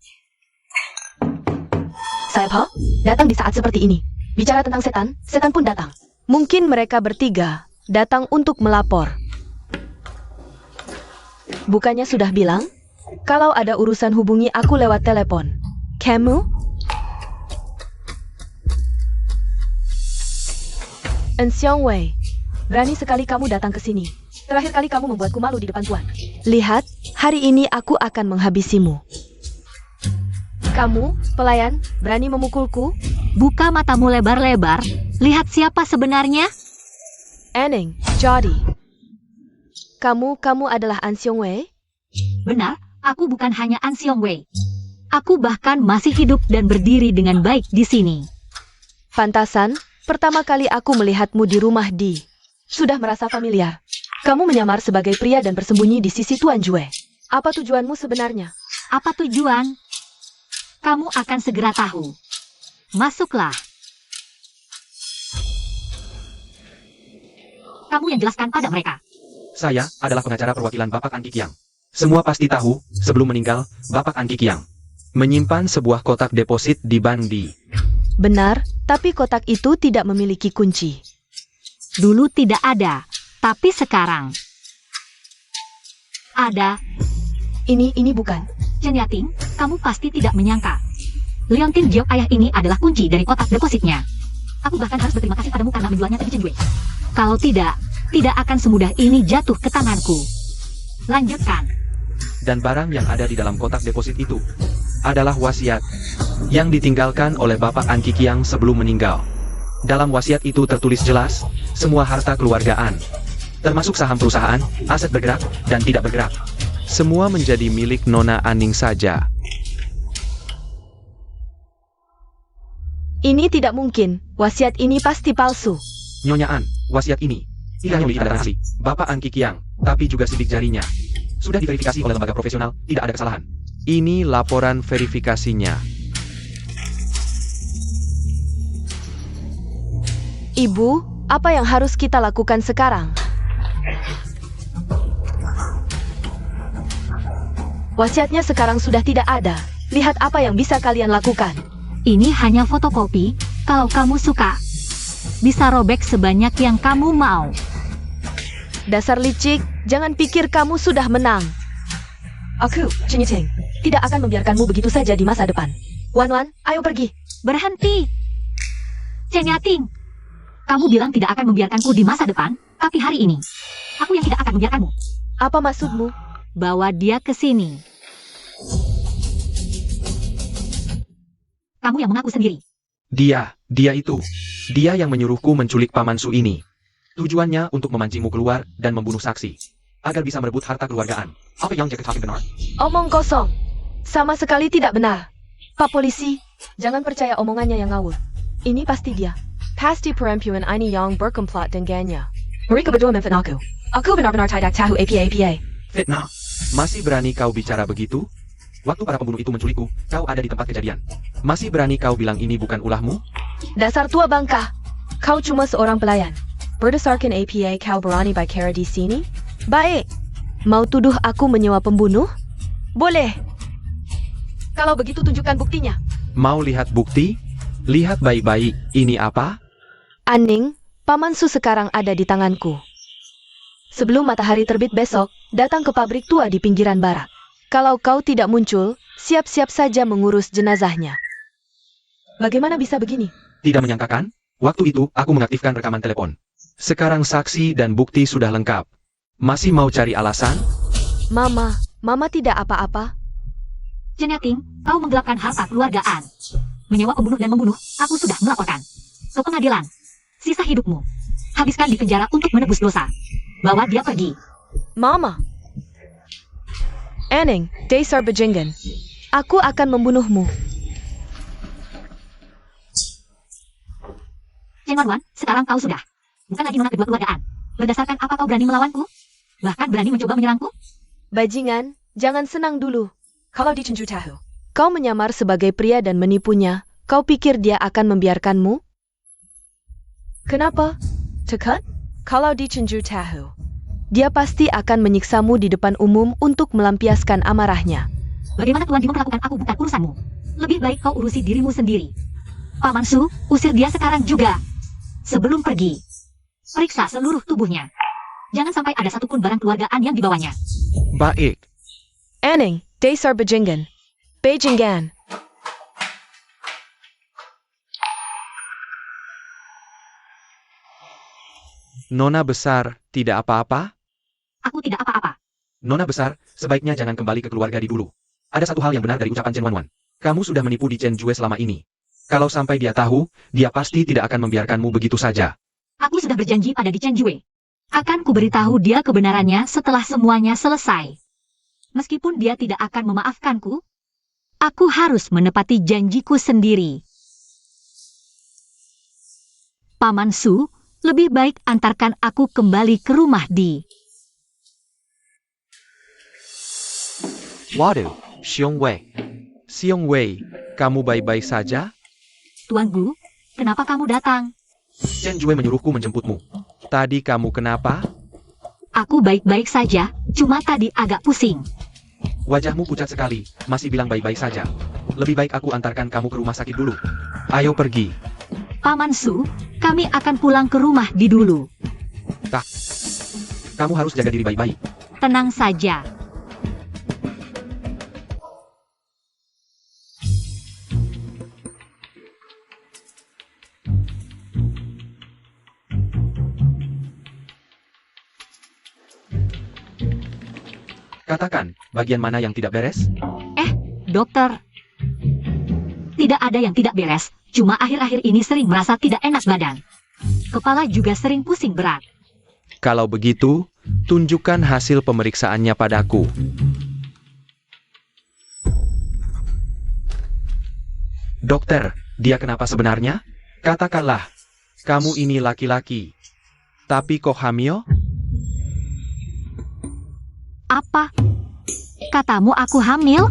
Sayap datang di saat seperti ini. Bicara tentang setan, setan pun datang. Mungkin mereka bertiga datang untuk melapor. Bukannya sudah bilang, kalau ada urusan hubungi aku lewat telepon. Kamu? Ensiong Wei, berani sekali kamu datang ke sini. Terakhir kali kamu membuatku malu di depan Tuan. Lihat, hari ini aku akan menghabisimu. Kamu, pelayan, berani memukulku? Buka matamu lebar-lebar. Lihat siapa sebenarnya. Aning, jadi. Kamu adalah An Xiong Wei? Benar, aku bukan hanya An Xiong Wei. Aku bahkan masih hidup dan berdiri dengan baik di sini. Pantasan, pertama kali aku melihatmu di rumah Di. Sudah merasa familiar. Kamu menyamar sebagai pria dan bersembunyi di sisi Tuan Jue. Apa tujuanmu sebenarnya? Apa tujuan? Kamu akan segera tahu. Masuklah. Kamu yang jelaskan pada mereka. Saya adalah pengacara perwakilan Bapak An Kikiang. Semua pasti tahu, sebelum meninggal, Bapak An Kikiang menyimpan sebuah kotak deposit di Bank Di. Benar, tapi kotak itu tidak memiliki kunci. Dulu tidak ada, tapi sekarang ada. Ini bukan. Chen Yating, kamu pasti tidak menyangka. Leontin Jiok ayah ini adalah kunci dari kotak depositnya. Aku bahkan harus berterima kasih padamu karena menjualnya ke Chen Jue. Kalau tidak akan semudah ini jatuh ke tanganku. Lanjutkan. Dan barang yang ada di dalam kotak deposit itu adalah wasiat yang ditinggalkan oleh Bapak An Kikiang sebelum meninggal. Dalam wasiat itu tertulis jelas, semua harta keluargaan, termasuk saham perusahaan, aset bergerak, dan tidak bergerak, semua menjadi milik Nona Aning saja. Ini tidak mungkin. Wasiat ini pasti palsu. Nyonya An, wasiat ini tidak hanya milik Anda dan asli Bapak An Kikiang, tapi juga sidik jarinya. Sudah diverifikasi oleh lembaga profesional, tidak ada kesalahan. Ini laporan verifikasinya. Ibu, apa yang harus kita lakukan sekarang? Wasiatnya sekarang sudah tidak ada. Lihat apa yang bisa kalian lakukan. Ini hanya fotokopi. Kalau kamu suka, bisa robek sebanyak yang kamu mau. Dasar licik, jangan pikir kamu sudah menang. Aku, Chen Yiting, tidak akan membiarkanmu begitu saja di masa depan. Wan, ayo pergi. Berhenti. Chen Yating, kamu bilang tidak akan membiarkanku di masa depan, tapi hari ini, aku yang tidak akan membiarkanmu. Apa maksudmu? Bawa dia ke sini. Kamu yang mengaku sendiri. Dia yang menyuruhku menculik Paman Su ini. Tujuannya untuk memancingmu keluar dan membunuh saksi, agar bisa merebut harta keluargaan. Apa yang Jack talking benar? Omong kosong. Sama sekali tidak benar. Pak Polisi, jangan percaya omongannya yang ngawur. Ini pasti dia. Pasti perempuan ini yang berkomplot dengannya. Mereka berdua memfitnah aku. Aku benar-benar tidak tahu apa-apa. Fitnah. Masih berani kau bicara begitu? Waktu para pembunuh itu menculikku, kau ada di tempat kejadian. Masih berani kau bilang ini bukan ulahmu? Dasar tua bangka. Kau cuma seorang pelayan. Berdasarkan APA kau berani bicara di sini? Baik. Mau tuduh aku menyewa pembunuh? Boleh. Kalau begitu tunjukkan buktinya. Mau lihat bukti? Lihat baik-baik, ini apa? Aning, Paman Su sekarang ada di tanganku. Sebelum matahari terbit besok, datang ke pabrik tua di pinggiran barat. Kalau kau tidak muncul, siap-siap saja mengurus jenazahnya. Bagaimana bisa begini? Tidak menyangkakan? Waktu itu, aku mengaktifkan rekaman telepon. Sekarang saksi dan bukti sudah lengkap. Masih mau cari alasan? Mama tidak apa-apa. Chen Yating, kau menggelapkan harta keluargaan. Menyewa pembunuh dan membunuh, aku sudah melaporkan. Ke pengadilan. Sisa hidupmu. Habiskan di penjara untuk menebus dosa. Bawa dia pergi. Mama. Aning, Dasar Bajingan. Aku akan membunuhmu. Chen Wan, sekarang kau sudah. Bukan lagi nona kedua keluargaan. Berdasarkan apa kau berani melawanku? Bahkan berani mencoba menyerangku? Bajingan, jangan senang dulu. Kalau dicenju tahu, kau menyamar sebagai pria dan menipunya, kau pikir dia akan membiarkanmu? Kenapa? Tekan? Kalau dicenju tahu, dia pasti akan menyiksamu di depan umum untuk melampiaskan amarahnya. Bagaimana Tuan Ji memperlakukan aku bukan urusanmu. Lebih baik kau urusi dirimu sendiri. Paman Su, usir dia sekarang juga. Sebelum pergi, periksa seluruh tubuhnya. Jangan sampai ada satupun barang keluargaan yang dibawanya. Baik. Anning, Dasar Bajingan. Bajingan. Nona besar, tidak apa-apa? Aku tidak apa-apa. Nona besar, sebaiknya jangan kembali ke keluarga di dulu. Ada satu hal yang benar dari ucapan Chen Wanwan. Kamu sudah menipu di Chen Jue selama ini. Kalau sampai dia tahu, dia pasti tidak akan membiarkanmu begitu saja. Aku sudah berjanji pada Di Chen Jue. Akan kuberitahu dia kebenarannya setelah semuanya selesai. Meskipun dia tidak akan memaafkanku, aku harus menepati janjiku sendiri. Paman Su, lebih baik antarkan aku kembali ke rumah Di. Waduh, Xiong Wei. Xiong Wei, kamu baik-baik saja? Tuan Gu, kenapa kamu datang? Chen Jue menyuruhku menjemputmu. Tadi kamu kenapa? Aku baik-baik saja, cuma tadi agak pusing. Wajahmu pucat sekali, masih bilang baik-baik saja. Lebih baik aku antarkan kamu ke rumah sakit dulu. Ayo pergi. Paman Su, kami akan pulang ke rumah Di dulu. Kamu harus jaga diri baik-baik. Tenang saja. Katakan, bagian mana yang tidak beres? Dokter. Tidak ada yang tidak beres, cuma akhir-akhir ini sering merasa tidak enak badan. Kepala juga sering pusing berat. Kalau begitu, tunjukkan hasil pemeriksaannya padaku. Dokter, dia kenapa sebenarnya? Katakanlah, Kamu ini laki-laki. Tapi kok hamil? Apa? Katamu aku hamil?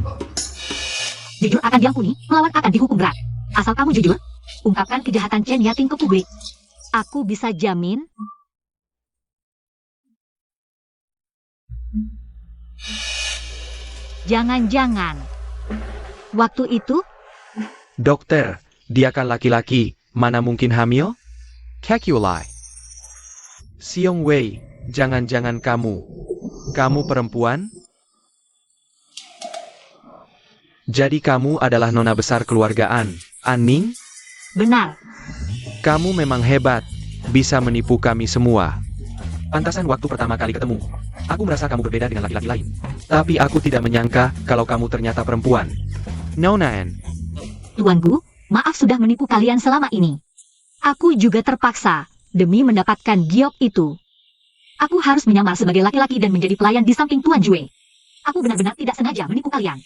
Jujur akan diampuni, melawan akan dihukum berat. Asal kamu jujur, ungkapkan kejahatan Chen Yating ke publik. Aku bisa jamin. Jangan-jangan. Waktu itu, Dokter, dia kan laki-laki, mana mungkin hamil? Kekulai. Xiong Wei, jangan-jangan kamu perempuan? Jadi kamu adalah nona besar keluargaan, Anning? benar. Kamu memang hebat, bisa menipu kami semua. pantasan waktu pertama kali ketemu. Aku merasa kamu berbeda dengan laki-laki lain. Tapi aku tidak menyangka kalau kamu ternyata perempuan. Nonaan, Tuan Gu, maaf sudah menipu kalian selama ini. Aku juga terpaksa, demi mendapatkan giok itu. Aku harus menyamar sebagai laki-laki dan menjadi pelayan di samping Tuan Jue. Aku benar-benar tidak sengaja menipu kalian.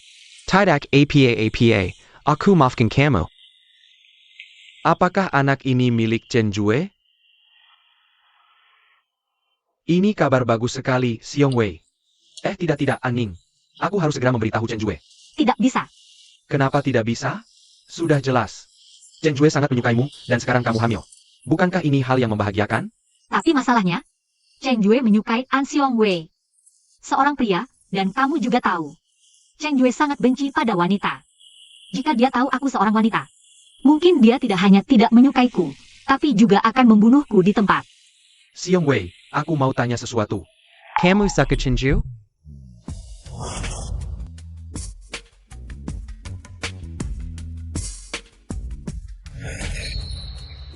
Tidak apa, aku maafkan kamu. Apakah anak ini milik Chen Jue? Ini kabar bagus sekali, Xiong Wei. Tidak, Anning. Aku harus segera memberitahu Chen Jue. Tidak bisa. Kenapa tidak bisa? Sudah jelas. Chen Jue sangat menyukaimu, dan sekarang kamu hamil. Bukankah ini hal yang membahagiakan? Tapi masalahnya, Chen Jue menyukai An Xiong Wei. Seorang pria, dan kamu juga tahu. Chen Jue sangat benci pada wanita. Jika dia tahu aku seorang wanita, mungkin dia tidak hanya tidak menyukaiku, tapi juga akan membunuhku di tempat. Xiong Wei, aku mau tanya sesuatu. Kamu suka Chen Jue?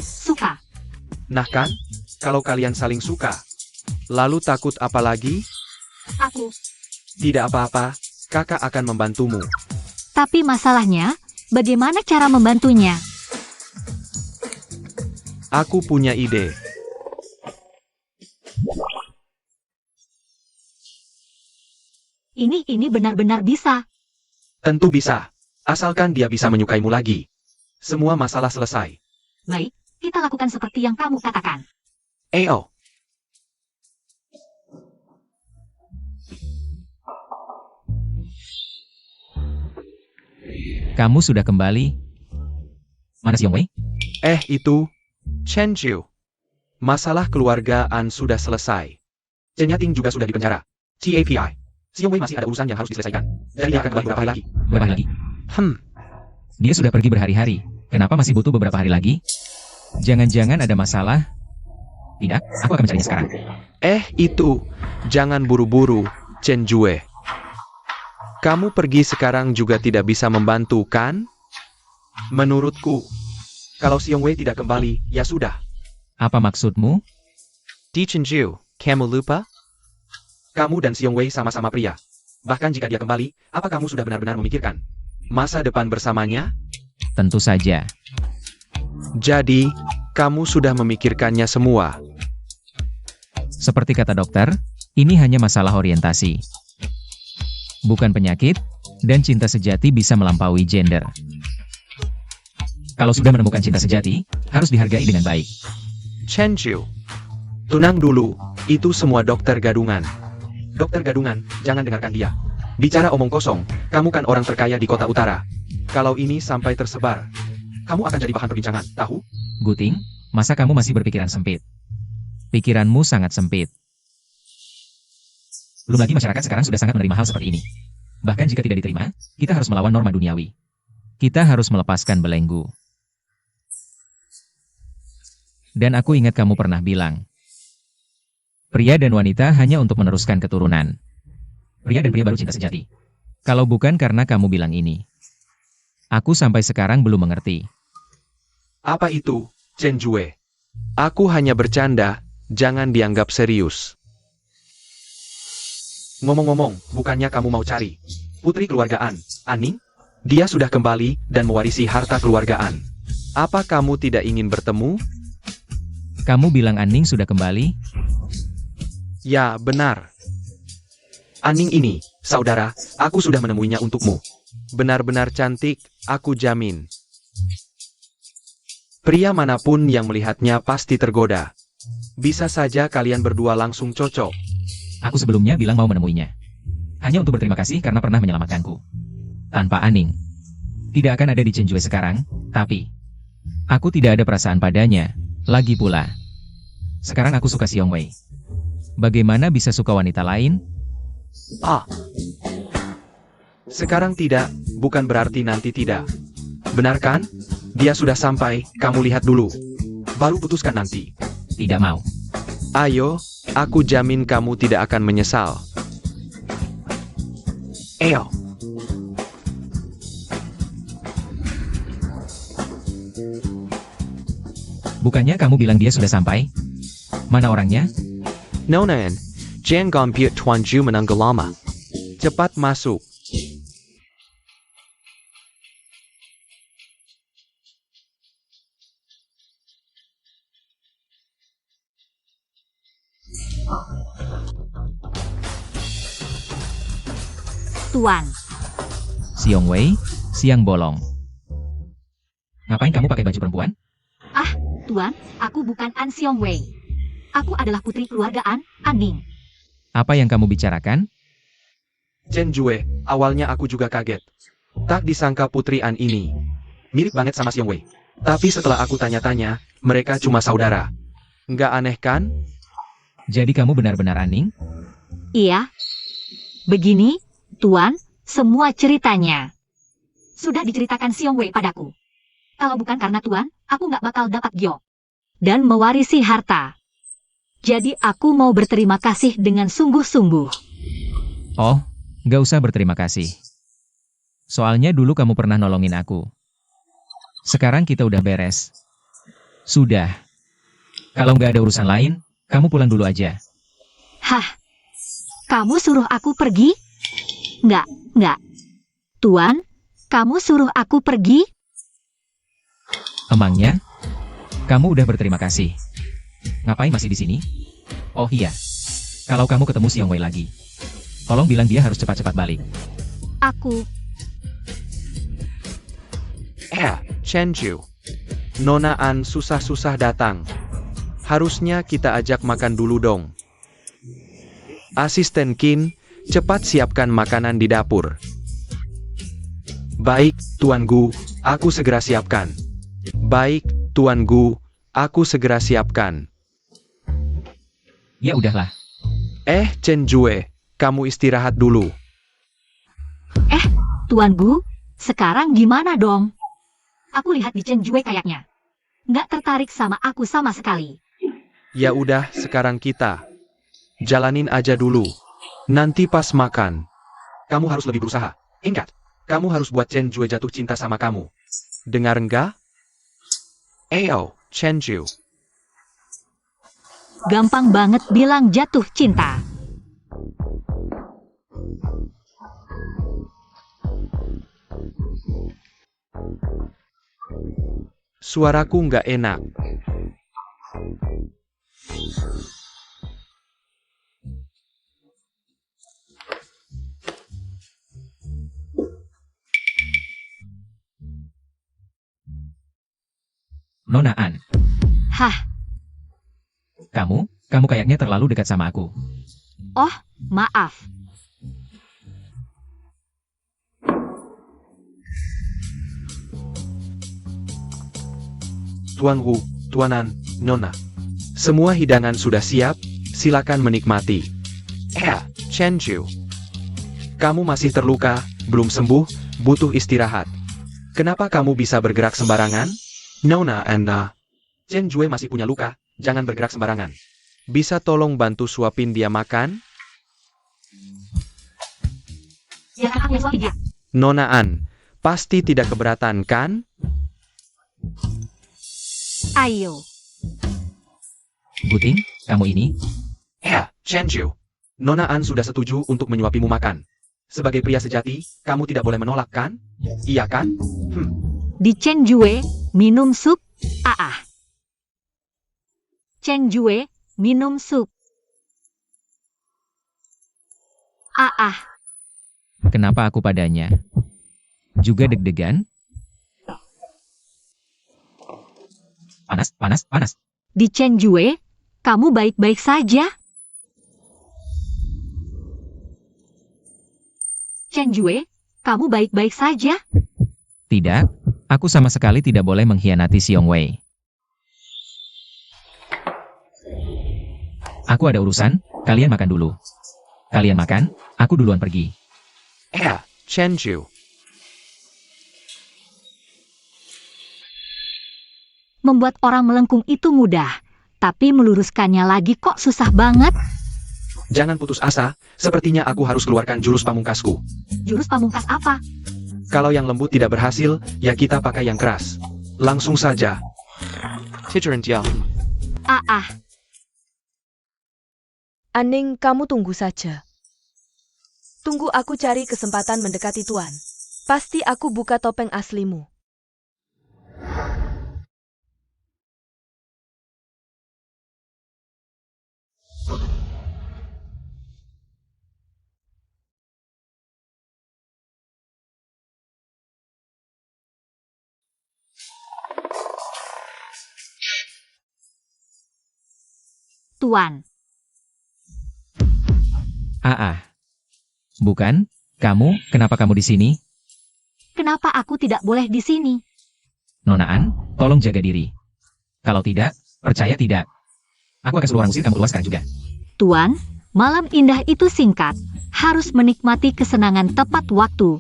Suka. Nah kan, kalau kalian saling suka, Lalu takut apa lagi? Aku. tidak apa-apa, kakak akan membantumu. Tapi masalahnya, bagaimana cara membantunya? Aku punya ide. Ini benar-benar bisa. Tentu bisa, asalkan dia bisa menyukaimu lagi. Semua masalah selesai. Baik, kita lakukan seperti yang kamu katakan. Ayo. Kamu sudah kembali. Mana Xiong Wei? Itu, Chen Jiu. Masalah keluarga An sudah selesai. Chen Yating juga sudah dipenjara. TAPI. Xiong Wei masih ada urusan yang harus diselesaikan. Jadi dia akan kembali beberapa hari lagi. Berapa hari lagi? Dia Dia sudah pergi berhari-hari. Kenapa masih butuh beberapa hari lagi? Jangan-jangan ada masalah? Tidak, aku akan mencarinya sekarang. Itu. Jangan buru-buru, Chen Jue. Kamu pergi sekarang juga tidak bisa membantu, kan? Menurutku, kalau Xiong Wei tidak kembali, ya sudah. Apa maksudmu? Di Chen Jiu, kamu lupa? Kamu dan Xiong Wei sama-sama pria. Bahkan jika dia kembali, apa kamu sudah benar-benar memikirkan masa depan bersamanya? Tentu saja. Jadi, kamu sudah memikirkannya semua. Seperti kata dokter, ini hanya masalah orientasi. Bukan penyakit, dan cinta sejati bisa melampaui gender. Kalau sudah menemukan cinta sejati, harus dihargai dengan baik. Chen Jiu, tenang dulu, itu semua dokter gadungan. Dokter gadungan, jangan dengarkan dia. Bicara omong kosong, kamu kan orang terkaya di kota utara. Kalau ini sampai tersebar, kamu akan jadi bahan perbincangan, tahu? Guting, masa kamu masih berpikiran sempit? Pikiranmu sangat sempit. Belum lagi masyarakat sekarang sudah sangat menerima hal seperti ini. Bahkan jika tidak diterima, kita harus melawan norma duniawi. Kita harus melepaskan belenggu. Dan aku ingat kamu pernah bilang, pria dan wanita hanya untuk meneruskan keturunan. Pria dan pria baru cinta sejati. Kalau bukan karena kamu bilang ini, aku sampai sekarang belum mengerti. Apa itu, Chen Jue? Aku hanya bercanda, jangan dianggap serius. Ngomong-ngomong, bukannya kamu mau cari putri keluargaan, Aning? Dia sudah kembali dan mewarisi harta keluargaan. Apa kamu tidak ingin bertemu? Kamu bilang Aning sudah kembali? Ya, benar. Aning ini, saudara, aku sudah menemuinya untukmu. Benar-benar cantik, aku jamin. Pria manapun yang melihatnya pasti tergoda. Bisa saja kalian berdua langsung cocok. Aku sebelumnya bilang mau menemuinya. Hanya untuk berterima kasih karena pernah menyelamatkanku. Tanpa Aning, tidak akan ada di Chen Jue sekarang, tapi aku tidak ada perasaan padanya. Lagi pula, sekarang aku suka Xiong Wei. Bagaimana bisa suka wanita lain? Sekarang tidak, bukan berarti nanti tidak. Benar kan? Dia sudah sampai, kamu lihat dulu. Baru putuskan nanti. Tidak mau. Ayo, aku jamin kamu tidak akan menyesal. Ayo. Bukannya kamu bilang dia sudah sampai? Mana orangnya? Nonaen, Jan Gompiut Tuan Ju menanggalama. Cepat masuk. Tuan, Xiong Wei, siang bolong. Ngapain kamu pakai baju perempuan? Tuan, aku bukan An Xiong Wei. Aku adalah putri keluargaan, Aning. Apa yang kamu bicarakan? Chen Jue, awalnya aku juga kaget. Tak disangka putri An ini mirip banget sama Xiong Wei. Tapi setelah aku tanya-tanya, mereka cuma saudara. Nggak aneh kan? Jadi kamu benar-benar Aning? Iya. Begini, Tuan, semua ceritanya sudah diceritakan Xiong Wei padaku. Kalau bukan karena Tuan, aku nggak bakal dapat Gyo dan mewarisi harta. Jadi aku mau berterima kasih dengan sungguh-sungguh. Oh, gak usah berterima kasih. Soalnya dulu kamu pernah nolongin aku. Sekarang kita udah beres. Sudah. Kalau nggak ada urusan lain, kamu pulang dulu aja. Hah? Kamu suruh aku pergi? Nggak. Tuan, kamu suruh aku pergi? Emangnya? Kamu udah berterima kasih. Ngapain masih di sini? Oh iya. Kalau kamu ketemu Xiong Wei lagi, tolong bilang dia harus cepat-cepat balik. Aku. Chen Ju. Nona An susah-susah datang. Harusnya kita ajak makan dulu dong. Asisten Qin, cepat siapkan makanan di dapur. Baik, Tuan Gu, aku segera siapkan. Baik, Tuan Gu, aku segera siapkan. Ya udahlah. Chen Jue, kamu istirahat dulu. Tuan Gu, sekarang gimana dong? Aku lihat di Chen Jue kayaknya nggak tertarik sama aku sama sekali. Ya udah, sekarang kita jalanin aja dulu. Nanti pas makan. Kamu harus lebih berusaha. Ingat, kamu harus buat Chen Jue jatuh cinta sama kamu. Dengar enggak? Chen Ju. Gampang banget bilang jatuh cinta. Suaraku nggak enak. Nona An, Hah, kamu kayaknya terlalu dekat sama aku. oh, maaf. Tuan Wu, Tuanan, Nona. Semua hidangan sudah siap, silakan menikmati. Chen Ju. Kamu masih terluka, belum sembuh, butuh istirahat. Kenapa kamu bisa bergerak sembarangan? Nona Anda. Chen Jue masih punya luka, jangan bergerak sembarangan. Bisa tolong bantu suapin dia makan? Biarkan aku yang suapin dia. Nona An, pasti tidak keberatan kan? Ayo. Buting, kamu ini? Chen Ju. Nona An sudah setuju untuk menyuapimu makan. Sebagai pria sejati, kamu tidak boleh menolak kan? Iya kan? Di Chen Jue, minum sup. Chen Jue, minum sup. Kenapa aku padanya? Juga deg-degan? Panas. Di Chen Jue, kamu baik-baik saja? Chen Jue, kamu baik-baik saja? Tidak, aku sama sekali tidak boleh mengkhianati Xiong Wei. Aku ada urusan, kalian makan dulu. Kalian makan, aku duluan pergi. Chen Ju. Membuat orang melengkung itu mudah, tapi meluruskannya lagi kok susah banget. Jangan putus asa, sepertinya aku harus keluarkan jurus pamungkasku. Jurus pamungkas apa? Kalau yang lembut tidak berhasil, ya kita pakai yang keras. Langsung saja. Aning, kamu tunggu saja. Tunggu aku cari kesempatan mendekati Tuan. Pasti aku buka topeng aslimu. Tuan. Bukan, kenapa kamu di sini? Kenapa aku tidak boleh di sini? Nona An, tolong jaga diri. Kalau tidak, percaya tidak. Aku akan seluruh usir kamu keluar sekarang juga. Tuan, malam indah itu singkat. Harus menikmati kesenangan tepat waktu.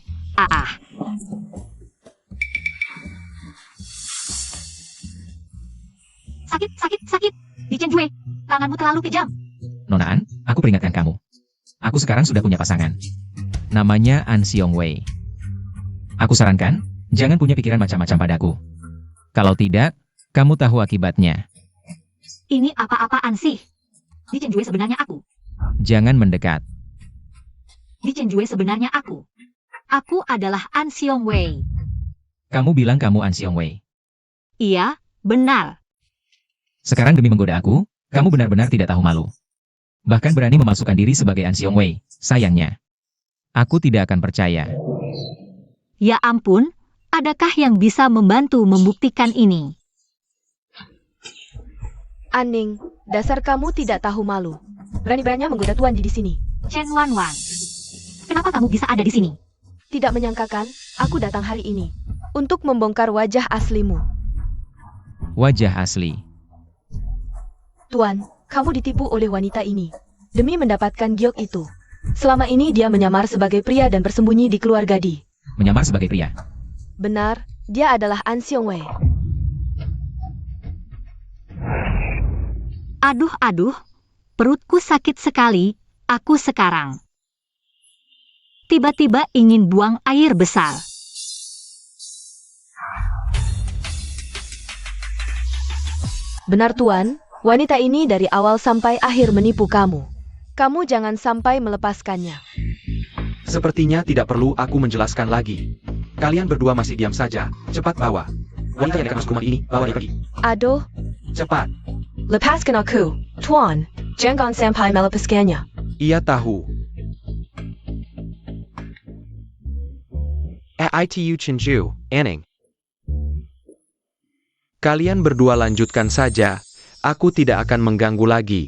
Sakit. Di Chen Jue, tanganmu terlalu kejam. Nona An, aku peringatkan kamu. Aku sekarang sudah punya pasangan. Namanya An Xiong Wei. Aku sarankan, jangan punya pikiran macam-macam padaku. Kalau tidak, kamu tahu akibatnya. Ini apa-apaan sih? Di Chen Jue sebenarnya aku. Jangan mendekat. Di Chen Jue sebenarnya aku. Aku adalah An Xiong Wei. Kamu bilang kamu An Xiong Wei. Iya, benar. Sekarang demi menggoda aku, kamu benar-benar tidak tahu malu. Bahkan berani memasukkan diri sebagai An Xiong Wei. Sayangnya, aku tidak akan percaya. Ya ampun, adakah yang bisa membantu membuktikan ini? Aning, dasar kamu tidak tahu malu. Berani-beraninya menggoda Tuan di sini. Chen Wanwan, kenapa kamu bisa ada di sini? Tidak menyangkakan, Aku datang hari ini untuk membongkar wajah aslimu. Wajah asli. Tuan, kamu ditipu oleh wanita ini demi mendapatkan giok itu. Selama ini dia menyamar sebagai pria dan bersembunyi di keluarga Di. Menyamar sebagai pria. Benar, dia adalah An Xiong Wei. Aduh, perutku sakit sekali, aku sekarang. Tiba-tiba ingin buang air besar. Benar Tuan, wanita ini dari awal sampai akhir menipu kamu. Kamu jangan sampai melepaskannya. Sepertinya tidak perlu aku menjelaskan lagi. Kalian berdua masih diam saja. Cepat bawa. Wanita yang dekat mas kuman ini, bawa dia pergi. Aduh, Cepat. lepaskan aku. Tuan, jangan sampai melepaskannya. Ia tahu. ITU Chenju, Anning. Kalian berdua lanjutkan saja. Aku tidak akan mengganggu lagi.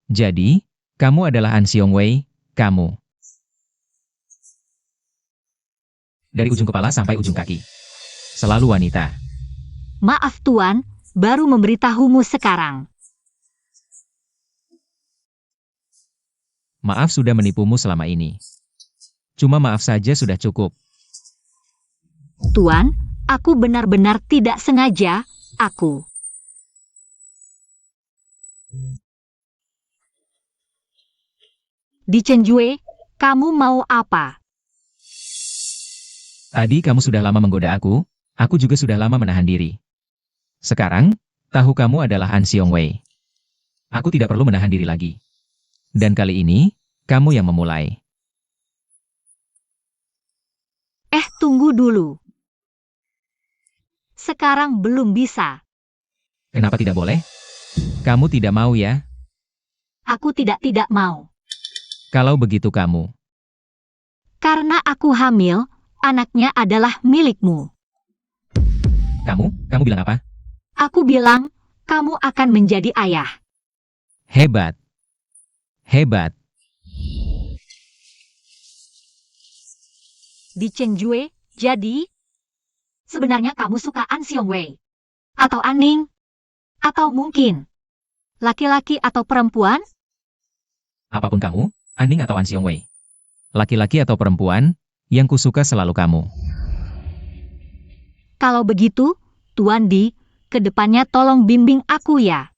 Jadi, kamu adalah An Xiong Wei, kamu. Dari ujung kepala sampai ujung kaki. Selalu wanita. Maaf Tuan, baru memberitahumu sekarang. Maaf sudah menipumu selama ini. Cuma maaf saja sudah cukup. Tuan, aku benar-benar tidak sengaja, aku. Di Chenjue, kamu mau apa? Tadi kamu sudah lama menggoda aku juga sudah lama menahan diri. Sekarang, tahu kamu adalah An Xiong Wei. Aku tidak perlu menahan diri lagi. Dan kali ini, kamu yang memulai. Tunggu dulu. Sekarang belum bisa. Kenapa tidak boleh? Kamu tidak mau ya? Aku tidak mau. Kalau begitu kamu. Karena aku hamil, anaknya adalah milikmu. Kamu bilang apa? Aku bilang, kamu akan menjadi ayah. Hebat. Hebat. Di Chenjue, jadi? Sebenarnya kamu suka An Xiong Wei? Atau Anning? Atau mungkin laki-laki atau perempuan? Apapun kamu, Anning atau An Xiong Wei. Laki-laki atau perempuan, yang kusuka selalu kamu. Kalau begitu, Tuan Di, kedepannya tolong bimbing aku ya.